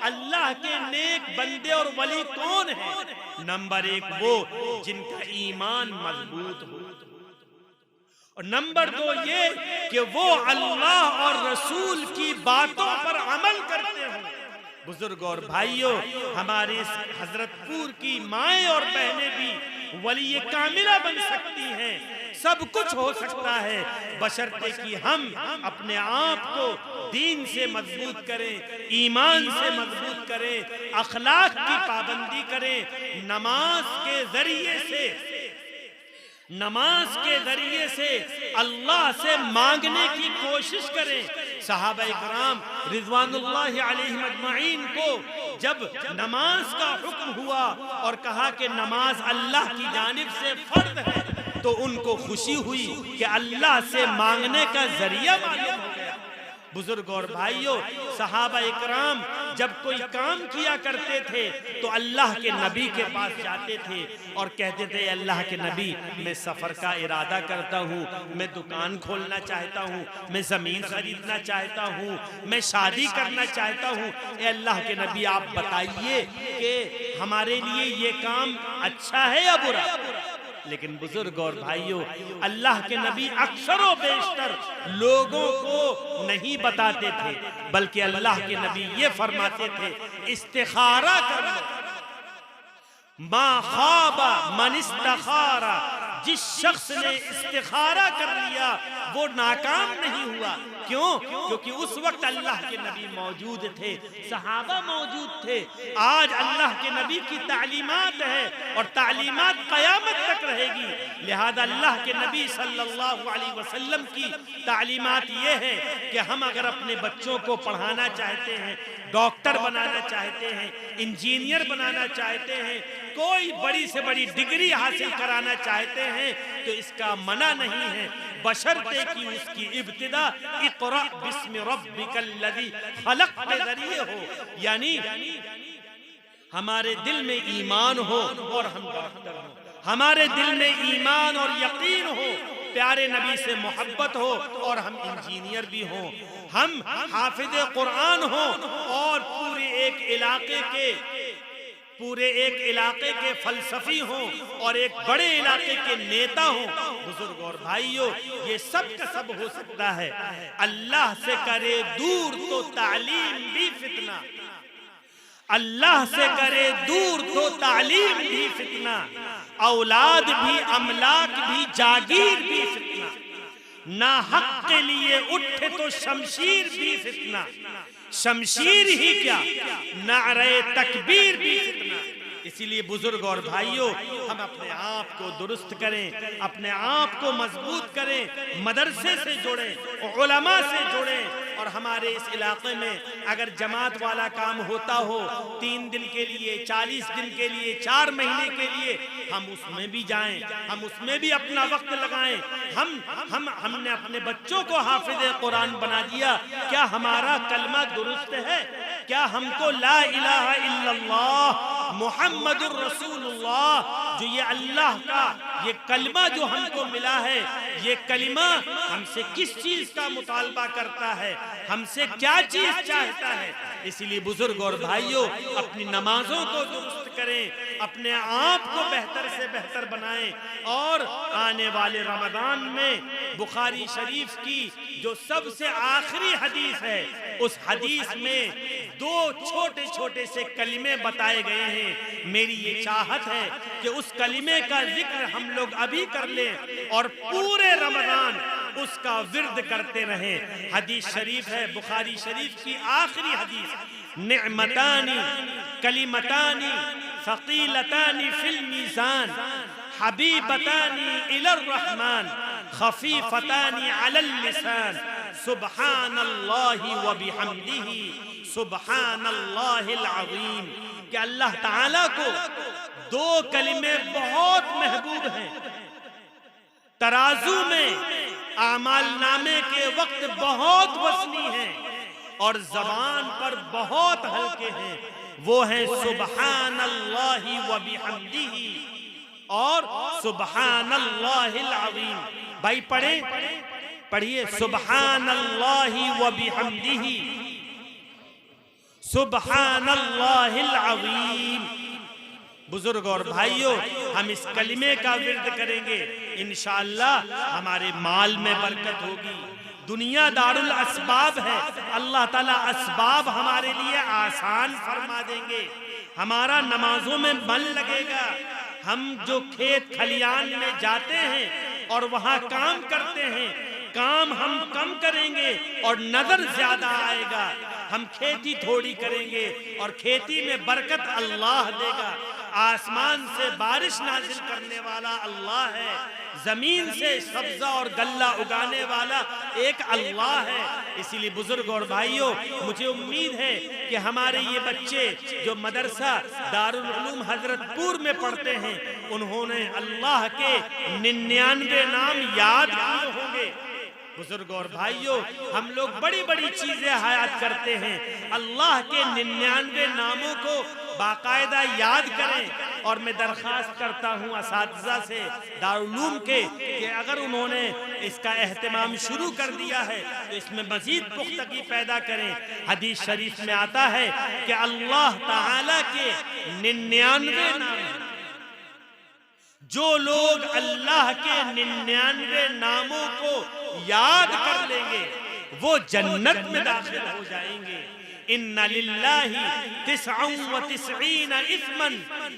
اللہ کے نیک بندے اور ولی کون ہیں؟ نمبر 1 وہ جن کا ایمان مضبوط ہو، اور نمبر 2 یہ کہ وہ اللہ اور رسول کی باتوں پر عمل کرتے ہوں۔ بزرگ اور بھائیوں، ہمارے اس حضرت پور کی مائیں اور بہنیں بھی ولی کاملہ بن سکتی ہیں، سب کچھ ہو سکتا ہے، بشرطے کہ ہم اپنے آپ کو دین سے مضبوط کریں، ایمان سے مضبوط کریں، اخلاق کی پابندی کریں، نماز کے ذریعے سے اللہ سے مانگنے کی کوشش کریں۔ صحابہ کرام رضوان اللہ علیہم اجمعین کو جب نماز کا حکم ہوا اور کہا کہ نماز اللہ کی جانب سے فرض ہے تو ان کو خوشی ہوئی کہ اللہ سے مانگنے کا ذریعہ معلوم ہو گیا۔ بزرگ اور بھائیوں، صحابہ اکرام جب کوئی کام کیا کرتے تھے تو اللہ کے نبی کے پاس جاتے تھے اور کہتے تھے اللہ کے نبی میں سفر کا ارادہ کرتا ہوں، میں دکان کھولنا چاہتا ہوں، میں زمین خریدنا چاہتا ہوں، میں شادی کرنا چاہتا ہوں، اے اللہ کے نبی آپ بتائیے کہ ہمارے لیے یہ کام اچھا ہے یا برا؟ لیکن بزرگ اور بھائیوں، اللہ کے نبی اکثر و بیشتر لوگوں کو نہیں بتاتے تھے، بلکہ اللہ کے نبی یہ فرماتے تھے استخارہ کر لو، ما خواب من استخار، جس شخص نے استخارہ کر لیا وہ ناکام نہیں ہوا۔ کیوں؟ کیونکہ اس وقت اللہ کے نبی موجود تھے، صحابہ موجود تھے۔ آج اللہ کے نبی کی تعلیمات ہے اور تعلیمات قیامت تک رہے گی، لہذا اللہ کے نبی صلی اللہ علیہ وسلم کی تعلیمات یہ ہے کہ ہم اگر اپنے بچوں کو پڑھانا چاہتے ہیں، ڈاکٹر بنانا چاہتے ہیں، انجینئر بنانا چاہتے ہیں، کوئی بڑی سے بڑی ڈگری حاصل کرانا چاہتے ہیں تو اس کا منع نہیں ہے، بشرطے کہ اس کی ابتدا اقرأ بسم ربک الذی خلق کے ذریعے ہو، یعنی ہمارے دل میں ایمان ہو اور ہم ڈاکٹر ہوں، ہمارے دل میں ایمان اور یقین ہو، پیارے نبی سے محبت ہو اور ہم انجینئر بھی ہوں، ہم حافظ قرآن ہوں اور پورے ایک علاقے کے فلسفی ہوں اور ایک بڑے علاقے کے نیتا ہوں۔ بزرگ اور بھائیوں، یہ سب کا سب ہو سکتا ہے، اللہ سے کرے دور تو تعلیم بھی فتنہ، اللہ سے کرے دور تو تعلیم بھی فتنہ، اولاد بھی املاک بھی جاگیر بھی فتنہ، نہ حق کے لیے اٹھے تو شمشیر بھی فتنہ، شمشیر ہی کیا نعرہ تکبیر بھی فتنہ۔ اسی لیے بزرگ اور بھائیوں، ہم اپنے آپ کو درست کریں، اپنے آپ کو مضبوط کریں، مدرسے سے جڑیں، علماء سے جڑیں، اور ہمارے اس علاقے میں اگر جماعت والا کام ہوتا ہو 3 دن کے لیے، 40 دن کے لیے، 4 مہینے کے لیے، ہم اس میں بھی جائیں، ہم اس میں بھی اپنا وقت لگائیں۔ ہم نے اپنے بچوں کو حافظ قرآن بنا دیا، کیا ہمارا کلمہ درست ہے؟ کیا ہم کو لا الہ الا اللہ محمد الرسول اللہ، جو یہ اللہ کا یہ کلمہ جو ہم کو ملا ہے، یہ کلمہ ہم سے کس چیز کا مطالبہ کرتا ہے، ہم سے کیا چیز چاہتا ہے؟ اسی لیے بزرگ اور بھائیوں، اپنی نمازوں کو درست کریں، اپنے آپ کو بہتر سے بہتر بنائیں، اور آنے والے رمضان میں بخاری شریف کی جو سب سے آخری حدیث ہے، اس حدیث میں 2 چھوٹے چھوٹے سے کلمے بتائے گئے ہیں۔ میری یہ چاہت ہے کہ اس کلمے کا ذکر ہم لوگ ابھی کر لیں اور پورے رمضان اس کا ورد کرتے رہیں۔ حدیث شریف ہے بخاری شریف کی آخری حدیث، نعمتانی کلمتانی ثقیلتانی فی المیزان حبیبتانی الی الرحمن خفیفتانی علی اللسان سبحان اللہ وبحمدہ سبحان اللہ العظیم۔ کہ اللہ تعالیٰ کو 2 کلمے بہت محبوب ہیں، ترازو میں اعمال نامے کے وقت بہت وزنی ہیں اور زبان پر بہت ہلکے ہیں، وہ ہیں سبحان اللہ وبحمدہ اور سبحان اللہ العظیم۔ بھائی پڑھیے سبحان اللہ وبحمدہ سبحان اللہ العظیم۔ بزرگ اور بھائیوں، ہم اس کلمے کا ورد کریں گے، انشاءاللہ ہمارے مال میں برکت ہوگی۔ دنیا دار الاسباب ہے، اللہ تعالیٰ اسباب ہمارے لیے آسان فرما دیں گے، ہمارا نمازوں میں من لگے گا، ہم جو کھیت کھلیان میں جاتے ہیں اور وہاں کام کرتے ہیں، کام ہم کم کریں گے اور نظر زیادہ آئے گا، ہم کھیتی تھوڑی کریں گے اور کھیتی میں برکت اللہ دے گا۔ آسمان سے بارش نازل کرنے والا اللہ ہے، زمین سے سبزہ اور غلہ اگانے والا ایک اللہ ہے۔ اسی لیے بزرگ اور بھائیوں، مجھے امید ہے کہ ہمارے یہ بچے جو مدرسہ دارالعلوم حضرت پور میں پڑھتے ہیں، انہوں نے اللہ کے 99 نام یاد کیے ہوں گے۔ بزرگ اور بھائیوں، ہم لوگ بڑی بڑی چیزیں حیات کرتے ہیں، اللہ کے 99 ناموں کو باقاعدہ یاد کریں۔ اور میں درخواست کرتا ہوں اساتذہ سے دارالعلوم کے کہ اگر انہوں نے اس کا اہتمام شروع کر دیا ہے تو اس میں مزید پختگی پیدا کریں۔ حدیث شریف میں آتا ہے کہ اللہ تعالیٰ کے 99 نام ہیں۔ جو لوگ اللہ کے 99 ناموں کو یاد کر لیں گے وہ جنت میں داخل ہو جائیں گے۔ ان للہ 99 اسما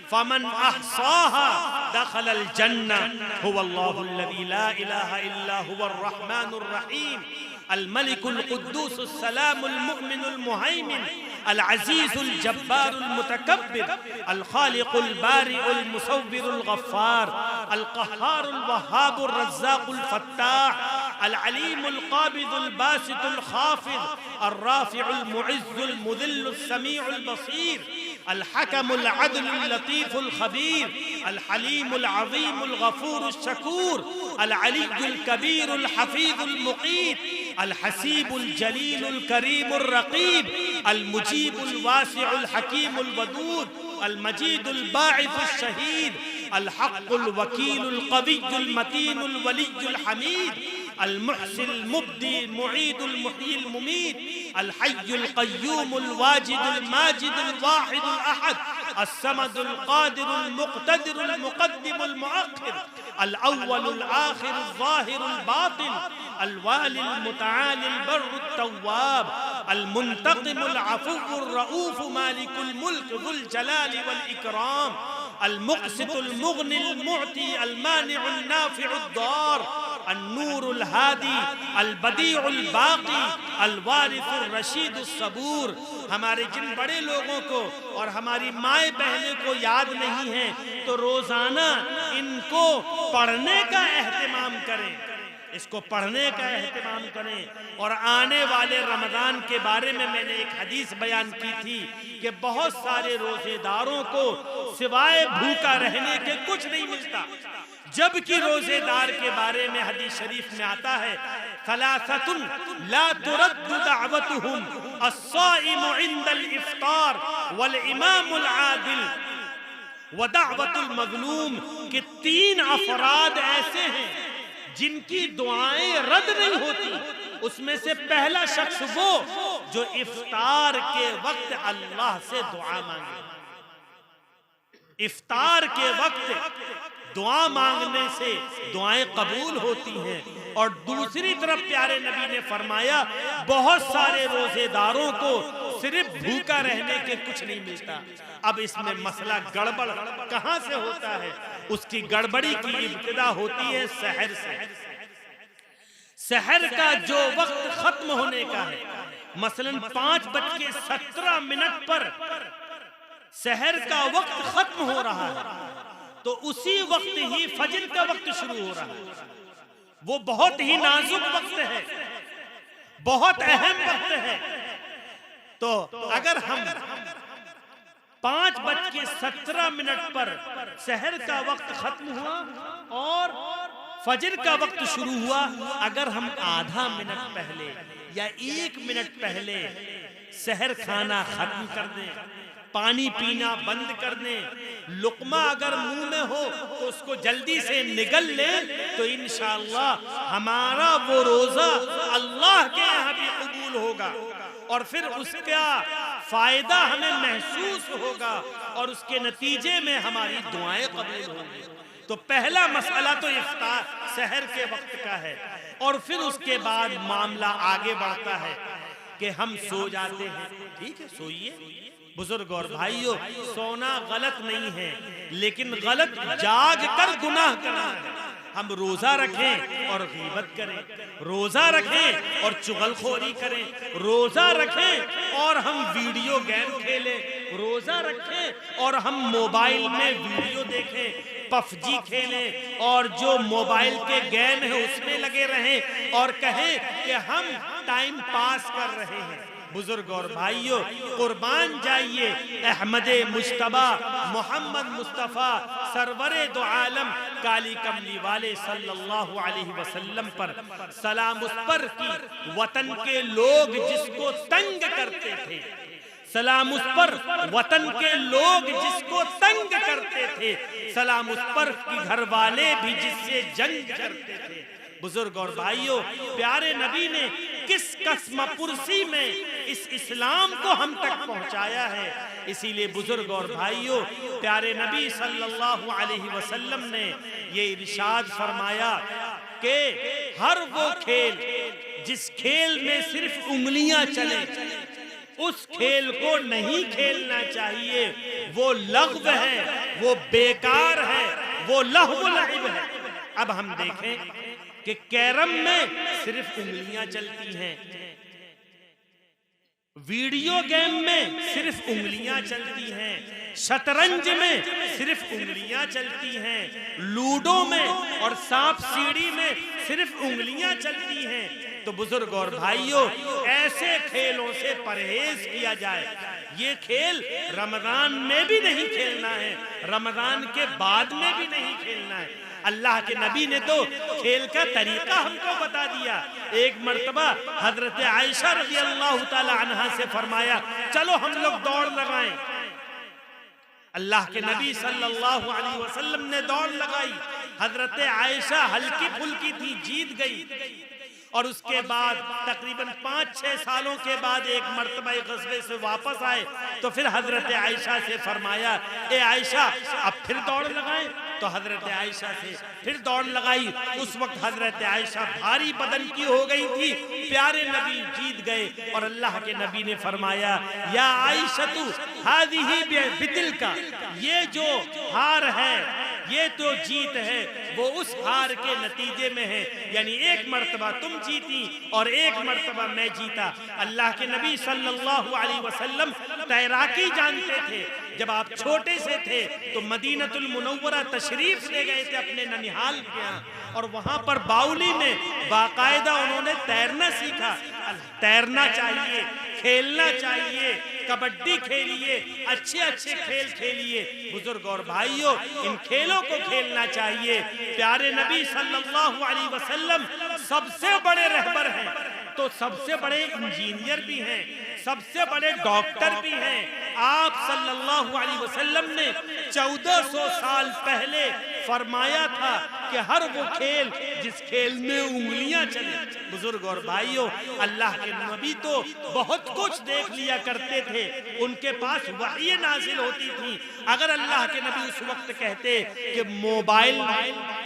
فمن احصاها دخل الجنہ هو اللہ الذی لا الہ الا هو الرحمن الرحیم الملك القدوس السلام المؤمن المهيمن العزيز الجبار المتكبر الخالق البارئ المصور الغفار القهار الوهاب الرزاق الفتاح العليم القابض الباسط الخافض الرافع المعز المذل السميع البصير الحكم العدل اللطيف الخبير الحليم العظيم الغفور الشكور العلي الكبير الحفيظ المقيت الحسيب الجليل الكريم الرقيب المجيب الواسع الحكيم الودود المجيد الباعث الشهيد الحق الوكيل القوي المتين الولي الحميد المحسن المبدي المعيد المحيي المميت الحي القيوم الواجد الماجد الواحد الأحد الصمد القادر المقتدر المقدم المؤخر الأول الآخر الظاهر الباطن الوالي المتعالي البر التواب المنتقم العفو الرؤوف مالك الملك ذو الجلال والإكرام المقسط المغني المعطي المانع النافع الضار النور الهادي البديع الباقي الوارث الرشید الصبور۔ ہمارے جن بڑے لوگوں کو اور ہماری مائیں بہنیں کو یاد نہیں ہے تو روزانہ ان کو پڑھنے کا اہتمام کریں، اس کو پڑھنے کا اہتمام کریں۔ اور آنے والے رمضان کے بارے میں نے ایک حدیث بیان کی تھی کہ بہت سارے روزے داروں کو سوائے بھوکا رہنے کے کچھ نہیں ملتا، جبکہ روزے دار کے بارے میں حدیث شریف میں آتا ہے ثلاثۃ لا ترد دعوتهم الصائم عند الافطار والامام العادل ودعوت المظلوم، کہ 3 افراد ایسے ہیں جن کی دعائیں رد نہیں ہوتی۔ اس میں سے پہلا شخص وہ جو افطار کے وقت اللہ سے دعا مانگے۔ افطار کے وقت دعا مانگنے سے دعائیں قبول ہوتی ہیں۔ اور دوسری طرف پیارے نبی نے فرمایا بہت سارے روزے داروں کو صرف بھوکا رہنے کے کچھ نہیں ملتا۔ اب اس میں مسئلہ گڑبڑ کہاں سے ہوتا ہے؟ اس کی گڑبڑی کی ابتدا ہوتی ہے سحر سے۔ سحر کا جو وقت ختم ہونے کا ہے، مثلاً 5:17 پر سحر کا وقت ختم ہو رہا ہے تو اسی وقت ہی فجر کا وقت شروع ہو رہا ہے۔ وہ بہت ہی نازک وقت ہے، بہت اہم وقت ہے۔ تو اگر ہم 5:17 پر سحر کا وقت ختم ہوا اور فجر کا وقت شروع ہوا، اگر ہم آدھا منٹ پہلے یا 1 منٹ پہلے سحر کھانا ختم کر دیں، پانی پینا بند کر دیں، لقمہ اگر منہ میں ہو تو اس کو جلدی سے نگل لیں، تو انشاءاللہ ہمارا وہ روزہ اللہ کے یہاں بھی قبول ہوگا اور پھر اس کا فائدہ ہمیں محسوس ہوگا اور اس کے نتیجے میں ہماری دعائیں قبول ہوں گی۔ تو پہلا مسئلہ تو افطار سحر کے وقت کا ہے، اور پھر اس کے بعد معاملہ آگے بڑھتا ہے کہ ہم سو جاتے ہیں۔ ٹھیک ہے، سوئیے بزرگ اور بھائیوں، سونا غلط نہیں ہے، لیکن غلط جاگ کر گناہ کرنا ہے۔ ہم روزہ رکھیں اور غیبت کریں، روزہ رکھیں اور چغل خوری کریں، روزہ رکھیں اور ہم ویڈیو گیم کھیلیں، روزہ رکھیں اور ہم موبائل میں ویڈیو دیکھیں، پف جی کھیلیں اور جو موبائل کے گیم ہیں اس میں لگے رہیں اور کہیں کہ ہم ٹائم پاس کر رہے ہیں۔ بزرگ اور بھائیوں، قربان جائیے احمد مجتبیٰ محمد مصطفیٰ سرور دو عالم کالی کملی والے صلی اللہ علیہ وسلم پر سلام اس پر کی وطن کے لوگ جس کو تنگ کرتے تھے، سلام اس پر وطن کے لوگ جس کو تنگ کرتے تھے، سلام اس پر کی گھر والے بھی جس سے جنگ کرتے تھے۔ بزرگ اور بھائیوں، پیارے نبی نے کس قسم پرسی میں اس اسلام کو ہم تک پہنچایا ہے۔ اسی لیے بزرگ اور بھائیوں، پیارے نبی صلی اللہ علیہ وسلم نے یہ ارشاد فرمایا کہ ہر وہ کھیل جس کھیل میں صرف انگلیاں چلیں اس کھیل کو نہیں کھیلنا چاہیے، وہ لغو ہے، وہ بیکار ہے، وہ لہو و لعب ہے۔ اب ہم دیکھیں کہ کیرم میں صرف انگلیاں چلتی ہیں، ویڈیو گیم میں صرف انگلیاں چلتی ہیں، شطرنج میں صرف انگلیاں چلتی ہیں، لوڈو میں اور سانپ سیڑھی میں صرف انگلیاں چلتی ہیں۔ تو بزرگ اور بھائیوں، ایسے کھیلوں سے پرہیز کیا جائے۔ یہ کھیل رمضان میں بھی نہیں کھیلنا ہے، رمضان کے بعد میں بھی نہیں کھیلنا ہے۔ اللہ کے نبی نے تو کھیل کا طریقہ ہم کو بتا دیا۔ ایک مرتبہ حضرت عائشہ رضی اللہ تعالی عنہا سے فرمایا چلو ہم لوگ دوڑ لگائیں۔ اللہ کے نبی صلی اللہ علیہ وسلم نے دوڑ لگائی، حضرت عائشہ ہلکی پھلکی تھی، جیت گئی۔ اور اس کے بعد تقریباً 5-6 سالوں کے بعد ایک مرتبہ غزوے سے واپس آئے تو پھر حضرت عائشہ سے فرمایا اے عائشہ اب پھر دوڑ لگائیں، تو حضرت عائشہ سے پھر دوڑ لگائی۔ اس وقت حضرت عائشہ بھاری بدن کی ہو گئی تھی، پیارے نبی جیت گئے اور اللہ کے نبی نے فرمایا یا عائشہ ہذہ بتلک، یہ جو ہار ہے، یہ تو جیت ہے وہ اس ہار کے نتیجے میں ہے، یعنی ایک مرتبہ تم جیتی اور ایک مرتبہ میں جیتا۔ اللہ کے نبی صلی اللہ علیہ وسلم تیراکی جانتے تھے۔ جب آپ چھوٹے سے تھے تو مدینہ المنورہ تشریف لے گئے تھے اپنے ننیحال کے ہاں، اور وہاں پر باولی میں باقاعدہ انہوں نے تیرنا سیکھا۔ تیرنا چاہیے، کھیلنا چاہیے، کبڈی کھیلیے، اچھے اچھے کھیل کھیلیے۔ بزرگ اور بھائیوں، ان کھیلوں کو کھیلنا چاہیے۔ پیارے نبی صلی اللہ علیہ وسلم سب سے بڑے رہبر ہیں تو سب سے بڑے انجینئر بھی ہیں، سب سے بڑے ڈاکٹر بھی ہیں۔ آپ صلی اللہ علیہ وسلم نے 1400 سال پہلے فرمایا تھا کہ ہر وہ کھیل جس کھیل میں انگلیاں چلیں۔ بزرگ اور بھائیوں، اللہ کے نبی تو بہت کچھ دیکھ لیا کرتے تھے، ان کے پاس وحی نازل ہوتی تھی۔ اگر اللہ کے نبی اس وقت کہتے کہ موبائل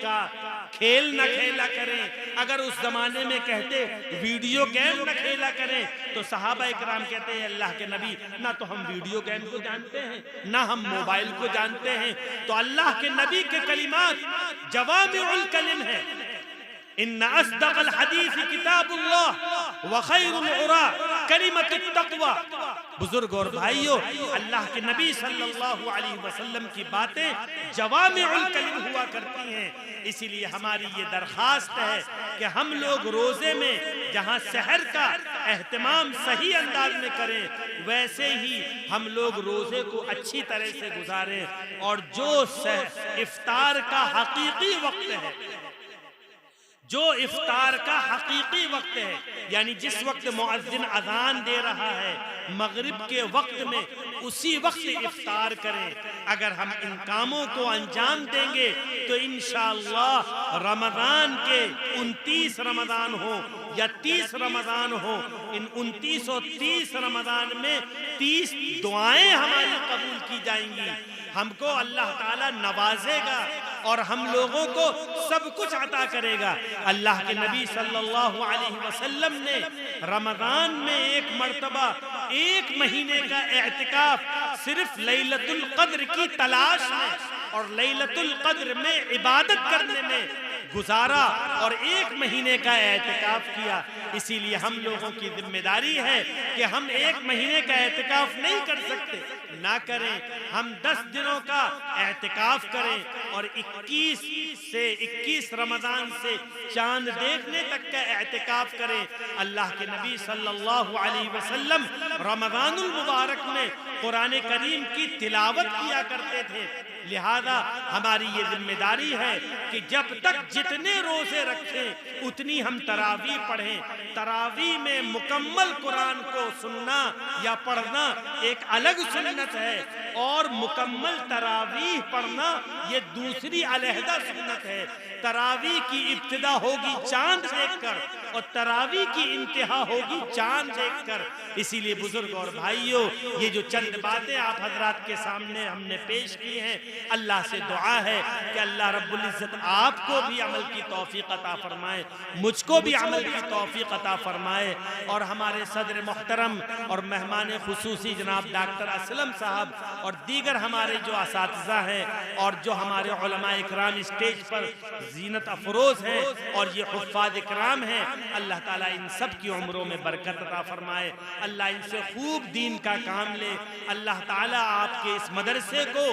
کا کھیل نہ کھیلا کریں، اگر اس زمانے میں کہتے ویڈیو گیم نہ کھیلا کریں، تو صحابہ اکرام کہتے ہیں اللہ کے نبی نہ تو ہم ویڈیو گیم کو جانتے ہیں نہ ہم موبائل کو جانتے ہیں۔ تو اللہ کے نبی کے کلمات جوامع الکلم ہیں۔ ان اصدق الحدیث کتاب اللہ وخیر العراء کلمۃ التقوی۔ بزرگ اور بھائیوں، اللہ کے نبی صلی اللہ علیہ وسلم کی باتیں جوامع الکلم ہوا کرتی ہیں۔ اسی لیے ہماری یہ درخواست ہے کہ ہم لوگ روزے میں جہاں سحر کا اہتمام صحیح انداز میں کریں، ویسے ہی ہم لوگ روزے کو اچھی طرح سے گزاریں، اور جو افطار کا حقیقی وقت ہے، جو افطار کا حقیقی وقت ہے، یعنی جس وقت مؤذن اذان دے رہا ہے مغرب کے وقت میں، اسی وقت افطار کریں۔ اگر ہم ان کاموں کو انجام دیں گے تو انشاءاللہ رمضان کے 29 رمضان ہو یا 30 رمضان ہو، ان 29 اور 30 رمضان میں 30 دعائیں ہماری قبول کی جائیں گی، ہم کو اللہ تعالیٰ نوازے گا اور ہم لوگوں کو سب کچھ عطا کرے گا۔ اللہ کے نبی صلی اللہ علیہ وسلم نے رمضان میں ایک مرتبہ 1 مہینے کا اعتکاف صرف لیلۃ القدر کی تلاش میں اور لیلۃ القدر میں عبادت کرنے میں گزارا اور 1 مہینے کا اعتکاف کیا. اسی لیے ہم لوگوں کی ذمہ داری ہے کہ ہم 1 مہینے کا اعتکاف نہیں کر سکتے، نہ کریں. ہم 10 دنوں کا اعتکاف کریں اور 21 رمضان سے چاند دیکھنے تک کا اعتکاف کریں. اللہ کے نبی صلی اللہ علیہ وسلم رمضان المبارک میں قرآن کریم کی تلاوت کیا کرتے تھے. لہذا ہماری یہ ذمہ داری ہے کہ جب تک جتنے روزے رکھیں اتنی ہم تراویح پڑھیں. تراویح میں مکمل قرآن کو سننا یا پڑھنا ایک الگ سنت ہے، اور مکمل تراویح پڑھنا یہ دوسری علیحدہ سنت ہے. تراویح کی ابتدا ہوگی چاند دیکھ کر اور تراویح کی انتہا ہوگی چاند دیکھ کر. اسی لیے بزرگ اور بھائیوں، یہ جو چند باتیں آپ حضرات کے سامنے ہم نے پیش کی ہیں، اللہ سے دعا ہے کہ اللہ رب العزت آپ کو بھی عمل کی توفیق عطا فرمائے، مجھ کو بھی عمل کی توفیق عطا فرمائے، اور ہمارے صدر محترم اور مہمان خصوصی جناب ڈاکٹر اسلم صاحب اور دیگر ہمارے جو اساتذہ ہیں اور جو ہمارے علماء اکرام اسٹیج پر زینت افروز ہیں اور یہ حفاظ اکرام ہیں، اللہ تعالیٰ ان سب کی عمروں میں برکت عطا فرمائے. اللہ ان سے خوب دین کا کام لے. اللہ تعالیٰ آپ کے اس مدرسے کو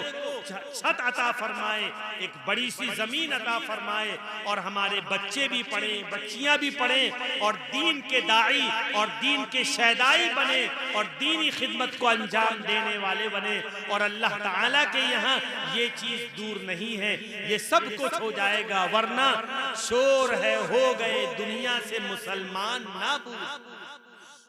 چھت عطا فرمائے، ایک بڑی سی زمین عطا فرمائے، اور ہمارے بچے بھی پڑھیں، بچیاں بھی پڑھیں، اور دین کے داعی اور دین کے شیدائی بنے اور دینی خدمت کو انجام دینے والے بنے. اور اللہ تعالیٰ کے یہاں یہ چیز دور نہیں ہے، یہ سب کچھ ہو جائے گا، ورنہ شور ہے ہو گئے دنیا سے مسلمان نابود.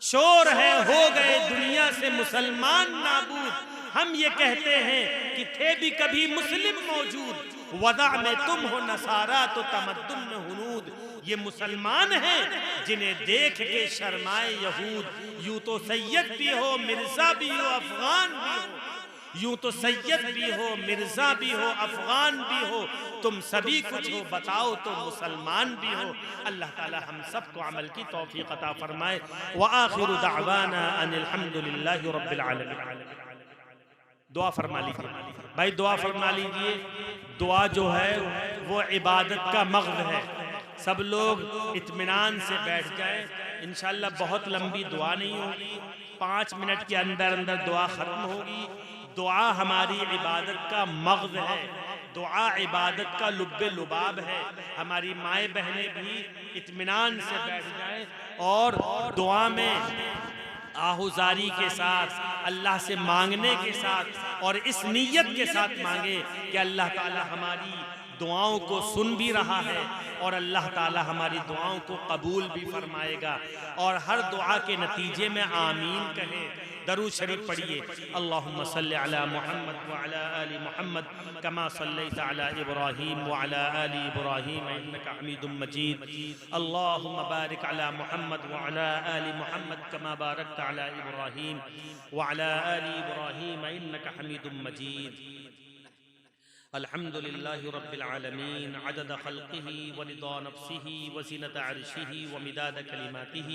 شور ہے ہو گئے دنیا سے مسلمان نابود. ہم یہ کہتے ہیں کہ تھے بھی کبھی مسلم موجود، وضع میں تم ہو نصارا تو تمدن میں ہنود. یہ مسلمان ہیں جنہیں دیکھ کے شرمائے یہود. یوں تو سید بھی ہو، مرزا بھی ہو، افغان بھی ہو، یوں تو سید بھی ہو، مرزا بھی ہو، افغان بھی ہو، تم سبھی کچھ ہو، بتاؤ تو مسلمان بھی ہو. اللہ تعالی ہم سب کو عمل کی توفیق عطا فرمائے. وآخر دعوانا ان الحمدللہ رب العالمین. دعا فرما لیجیے بھائی، دعا فرما لیجیے. دعا جو ہے وہ عبادت کا مغز ہے. سب لوگ اطمینان سے بیٹھ جائیں. انشاءاللہ بہت لمبی دعا نہیں ہوگی، 5 منٹ کے اندر اندر دعا ختم ہوگی. دعا ہماری عبادت کا مغز ہے، دعا عبادت کا لب لباب ہے. ہماری مائیں بہنیں بھی اطمینان سے بیٹھ جائیں اور دعا میں آہوزاری کے ساتھ، اللہ سے مانگنے کے ساتھ اور اس نیت کے ساتھ مانگے کہ اللہ تعالی ہماری دعاؤں کو سن بھی رہا ہے اور اللہ تعالی ہماری دعاؤں کو قبول بھی فرمائے گا. اور ہر دعا کے نتیجے میں آمین کہیں. درود شریف پڑھیے. اللہم صلی علی محمد وعلی آل محمد کما صلیت علی ابراہیم وعلی آل ابراہیم انک حمید مجید. اللہم بارک علی محمد وعلی آل محمد کما بارکت علی ابراہیم وعلی آل ابراہیم انک حمید مجید. الحمد لله رب العالمين عدد خلقه ورضا نفسه وزنة عرشه ومداد كلماته.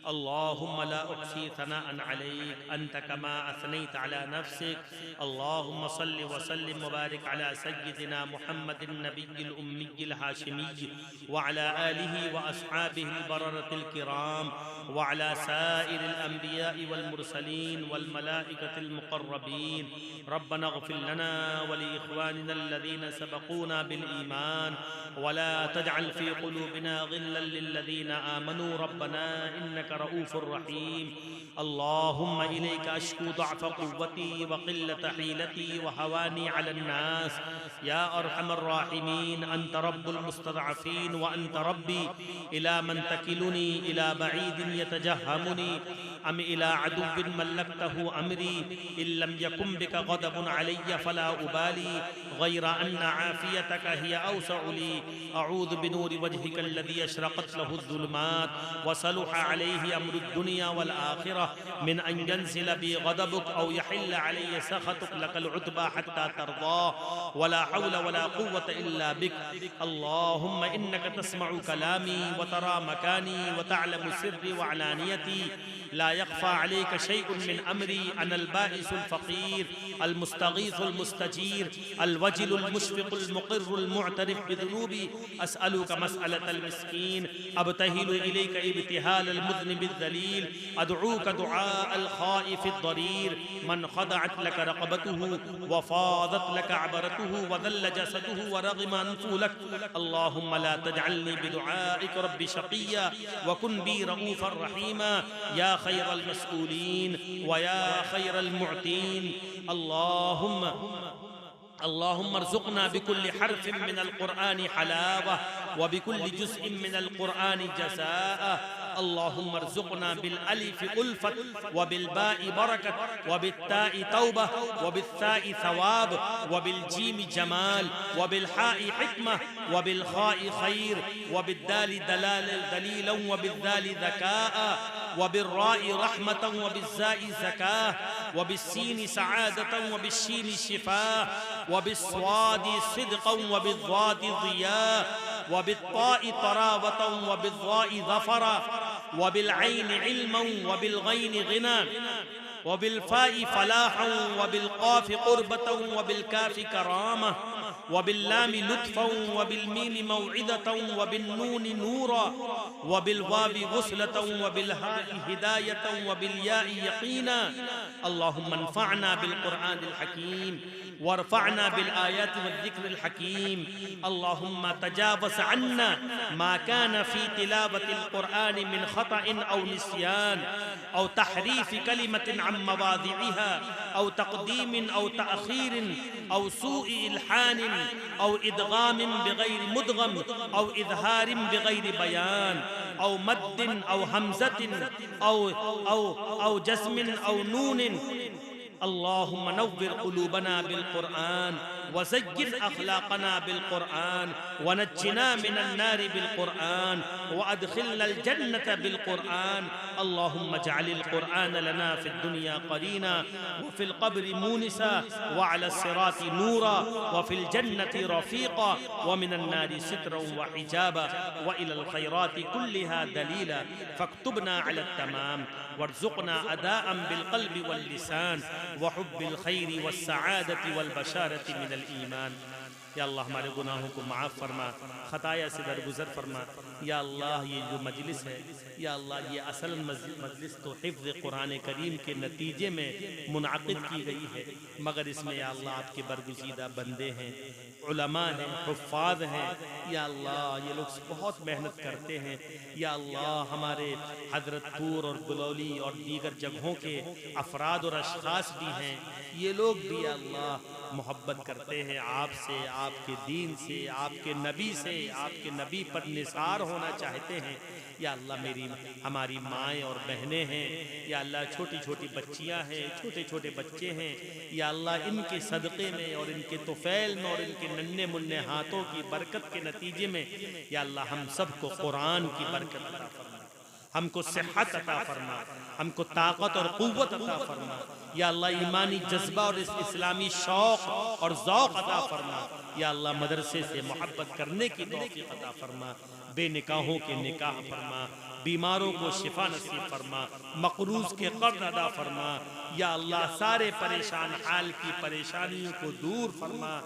اللهم لا أحصي ثناء عليك أنت كما أثنيت على نفسك. اللهم صل وسلم وبارك على سيدنا محمد النبي الأمي الهاشمي وعلى آله وأصحابه البررة الكرام وعلى سائر الأنبياء والمرسلين والملائكة المقربين. ربنا اغفر لنا ولإخواننا الذين سبقونا بالإيمان ولا تجعل في قلوبنا غلا للذين آمنوا ربنا إنك رؤوف رحيم. اللهم إليك أشكو ضعف قوتي وقلة حيلتي وهواني على الناس يا أرحم الراحمين. أنت رب المستضعفين وأنت ربي. إلى من تكلني؟ إلى بعيد يتجهمني أم إلى عدو ملكته أمري؟ إن لم يكن بك غضب علي فلا أبالي غير أن عافيتك هي أوسع لي. أعوذ بنور وجهك الذي أشرقت له الظلمات وصلح عليه أمر الدنيا والآخرة من أن ينزل بي غضبك أو يحل علي سخطك. لك العتبى حتى ترضى ولا حول ولا قوة إلا بك. اللهم إنك تسمع كلامي وترى مكاني وتعلم سري وعلانيتي. لا يخفى عليك شيء من أمري أنا البائس الفقير المستغيث المستجير الوجل المشفق المقر المعترف بذنوبي أسألك مسألة المسكين أبتهل إليك ابتهال المذنب الذليل أدعوك دعاء الخائف الضرير من خضعت لك رقبته وفاضت لك عبرته وذل جسده ورغم أنفه لك اللهم لا تجعلني بدعائك رب شقيا وكن بي رؤوفا رحيما يا خير المسؤولين ويا خير المعتين اللهم ارزقنا بكل حرف من القرآن حلاوة وبكل جزء من القرآن جزاء اللهم ارزقنا بالألف ألفة وبالباء بركة وبالتاء توبة وبالثاء ثواب وبالجيم جمال وبالحاء حكمة وبالخاء خير وبالدال دليلا وبالذال ذكاء وبالراء رحمة وبالزاء زكاة وبالسين سعادة وبالشين شفاء وبالصاد صدقا وبالضاد ضياء وبالطاء طراوة وبالضاء ظفرا وبالعين علما وبالغين غنى وبالفاء فلاحا وبالقاف قربة وبالكاف كرامة وباللام لطفا وبالميم موعظة وبالنون نورا وبالواو غسلة وبالهاء هداية وبالياء يقينا اللهم انفعنا بالقرآن الحكيم وارفعنا بالآيات والذكر الحكيم اللهم تجاوز عنا ما كان في تلاوة القرآن من خطأ أو نسيان أو تحريف كلمة عن مواضعها أو تقديم أو تأخير أو سوء إلحان أو إدغام بغير مدغم أو إظهار بغير بيان أو مد أو همزة أو جسم أو نون اللهم نور قلوبنا بالقرآن وزين أخلاقنا بالقرآن ونجنا من النار بالقرآن وأدخلنا الجنة بالقرآن اللهم اجعل القرآن لنا في الدنيا قرينا وفي القبر مونسا وعلى الصراط نورا وفي الجنة رفيقا ومن النار سترا وحجابا وإلى الخيرات كلها دليلا فاكتبنا على التمام وارزقنا أداء بالقلب واللسان وحب الخير والسعادة والبشارة من الإيمان یا اللہ ہمارے گناہوں کو معاف فرما خطایا سے درگزر فرما یا اللہ یہ جو مجلس ہے یا اللہ یہ اصل مجلس تو حفظ قرآن کریم کے نتیجے میں منعقد کی گئی ہے مگر اس میں یا اللہ آپ کے برگزیدہ بندے ہیں علماء ہیں حفاظ ہیں یا اللہ یہ لوگ بہت محنت کرتے ہیں یا اللہ ہمارے حضرت پور اور گلولی اور دیگر جگہوں کے افراد اور اشخاص بھی ہیں یہ لوگ بھی یا اللہ محبت کرتے ہیں آپ سے آپ کے دین سے آپ کے نبی سے آپ کے نبی پر نثار ہونا چاہتے ہیں یا اللہ ہماری مائیں اور بہنیں ہیں یا اللہ چھوٹی چھوٹی بچیاں ہیں چھوٹے چھوٹے بچے ہیں یا اللہ ان کے صدقے میں اور ان کے طفیل میں اور ان کے ننھے منھے ہاتھوں کی برکت کے نتیجے میں یا اللہ ہم سب کو قرآن کی برکت عطا فرما ہم کو صحت عطا فرما ہم کو طاقت اور قوت عطا فرما یا اللہ ایمانی جذبہ اور اسلامی شوق اور ذوق عطا فرما یا اللہ مدرسے سے محبت کرنے کی توفیق عطا فرما بے نکاحوں کے نکاح فرما بیماروں کو شفا نصیب فرما مقروض کے قرض ادا فرما یا اللہ سارے پریشان حال کی پریشانیوں کو دور فرما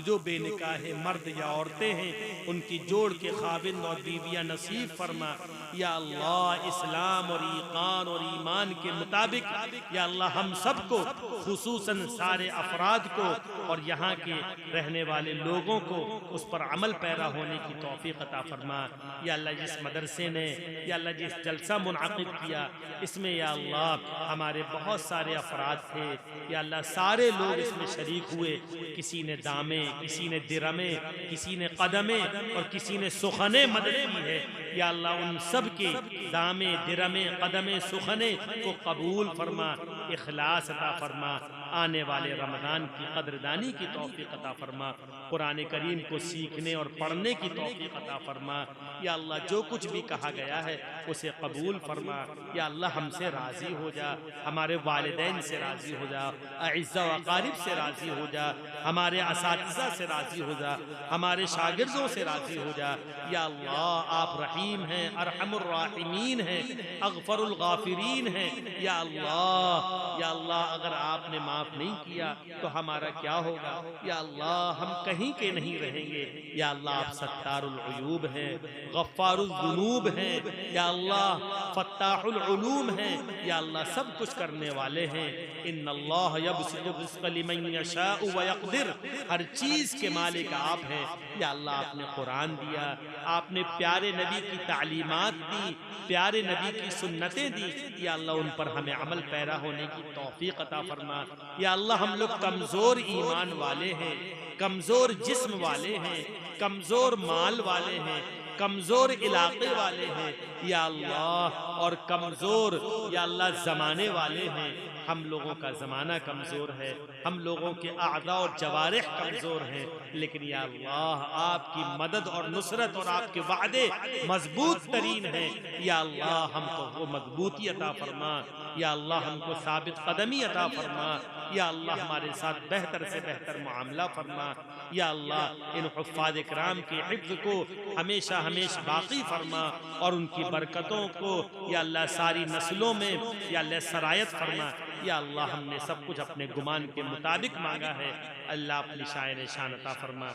جو بے نکاح مرد یا عورتیں ہیں ان کی جوڑ کے خاوند اور بیویاں نصیب فرما یا اللہ اسلام اور ایقان اور ایمان کے مطابق یا اللہ ہم سب کو خصوصاً سارے افراد کو اور یہاں کے رہنے والے لوگوں کو اس پر عمل پیرا ہونے کی توفیق عطا فرما یا اللہ جس مدرسے نے یا اللہ جس جلسہ منعقد کیا اس میں یا اللہ ہمارے بہت سارے افراد تھے یا اللہ سارے لوگ اس میں شریک ہوئے کسی نے دامے کسی نے درمے کسی نے قدمے اور کسی نے سخنے مدد کی ہے یا اللہ ان سب کے دامے درمے قدمے سخنے کو قبول فرما اخلاص عطا فرما آنے والے رمضان کی قدردانی کی توفیق عطا فرما، قرآن کریم کو سیکھنے اور پڑھنے کی توفیق عطا فرما۔ یا اللہ جو کچھ بھی کہا گیا ہے اسے قبول فرما۔ یا اللہ ہم سے راضی ہو جا، ہمارے والدین سے راضی ہو جا، اعزاء و اقارب سے راضی ہو جا، ہمارے اساتذہ سے راضی ہو جا، ہمارے شاگردوں سے راضی ہو جا۔ یا اللہ آپ رحیم ہیں، ارحم الراحمین ہیں، اغفر الغافرین ہیں۔ یا اللہ اگر آپ نے معاف نہیں کیا تو ہمارا کیا ہوگا؟ یا اللہ ہم کہیں کے نہیں رہیں گے۔ یا اللہ آپ ستار العیوب ہیں، غفار الذنوب ہیں، یا اللہ فتاح العلوم ہیں، یا اللہ سب کچھ کرنے والے ہیں۔ ان اللہ یبسط الرزق لمن یشاء ویقدر، ہر چیز کے مالک آپ ہیں۔ یا اللہ آپ نے قرآن دیا، آپ نے پیارے نبی کی تعلیمات دی، پیارے نبی کی سنتیں دی۔ یا اللہ ان پر ہمیں عمل پیرا ہونے کی توفیق عطا فرما۔ یا اللہ ہم لوگ کمزور ایمان والے ہیں، کمزور جسم والے ہیں، کمزور مال والے ہیں، کمزور علاقے والے ہیں یا اللہ، اور کمزور یا اللہ زمانے والے ہیں۔ ہم لوگوں کا زمانہ کمزور ہے، ہم لوگوں کے اعضاء اور جوارح کمزور ہیں، لیکن یا اللہ آپ کی مدد اور نصرت اور آپ کے وعدے مضبوط ترین ہیں۔ یا اللہ ہم کو وہ مضبوطی عطا فرما، یا اللہ ہم کو ثابت قدمی عطا فرما، یا اللہ ہمارے ساتھ بہتر سے بہتر معاملہ فرما۔ یا اللہ ان حفاظ کرام کے حفظ کو ہمیشہ ہمیشہ باقی فرما، اور ان کی برکتوں کو یا اللہ ساری نسلوں میں یا اللہ سرایت فرما۔ یا اللہ ہم نے سب کچھ اپنے گمان کے مطابق مانگا ہے، اللہ اپنی شاعر شان عطا فرما۔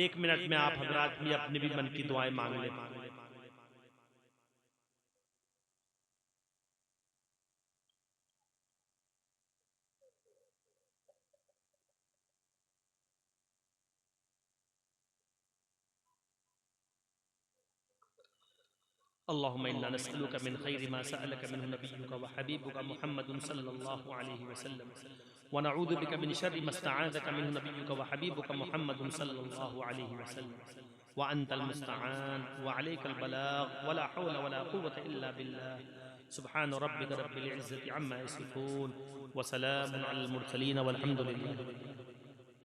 1 منٹ میں آپ حضرات بھی اپنے بھی من کی دعائیں مانگ لیں۔ اللهم إنا نسألك من خير ما سألك منه نبيك وحبيبك محمد صلى الله عليه وسلم، ونعوذ بك من شر ما استعاذك منه نبيك وحبيبك محمد صلى الله عليه وسلم، وأنت المستعان وعليك البلاغ ولا حول ولا قوة إلا بالله۔ سبحان ربك رب العزة عما يصفون وسلام على المرسلين والحمد لله۔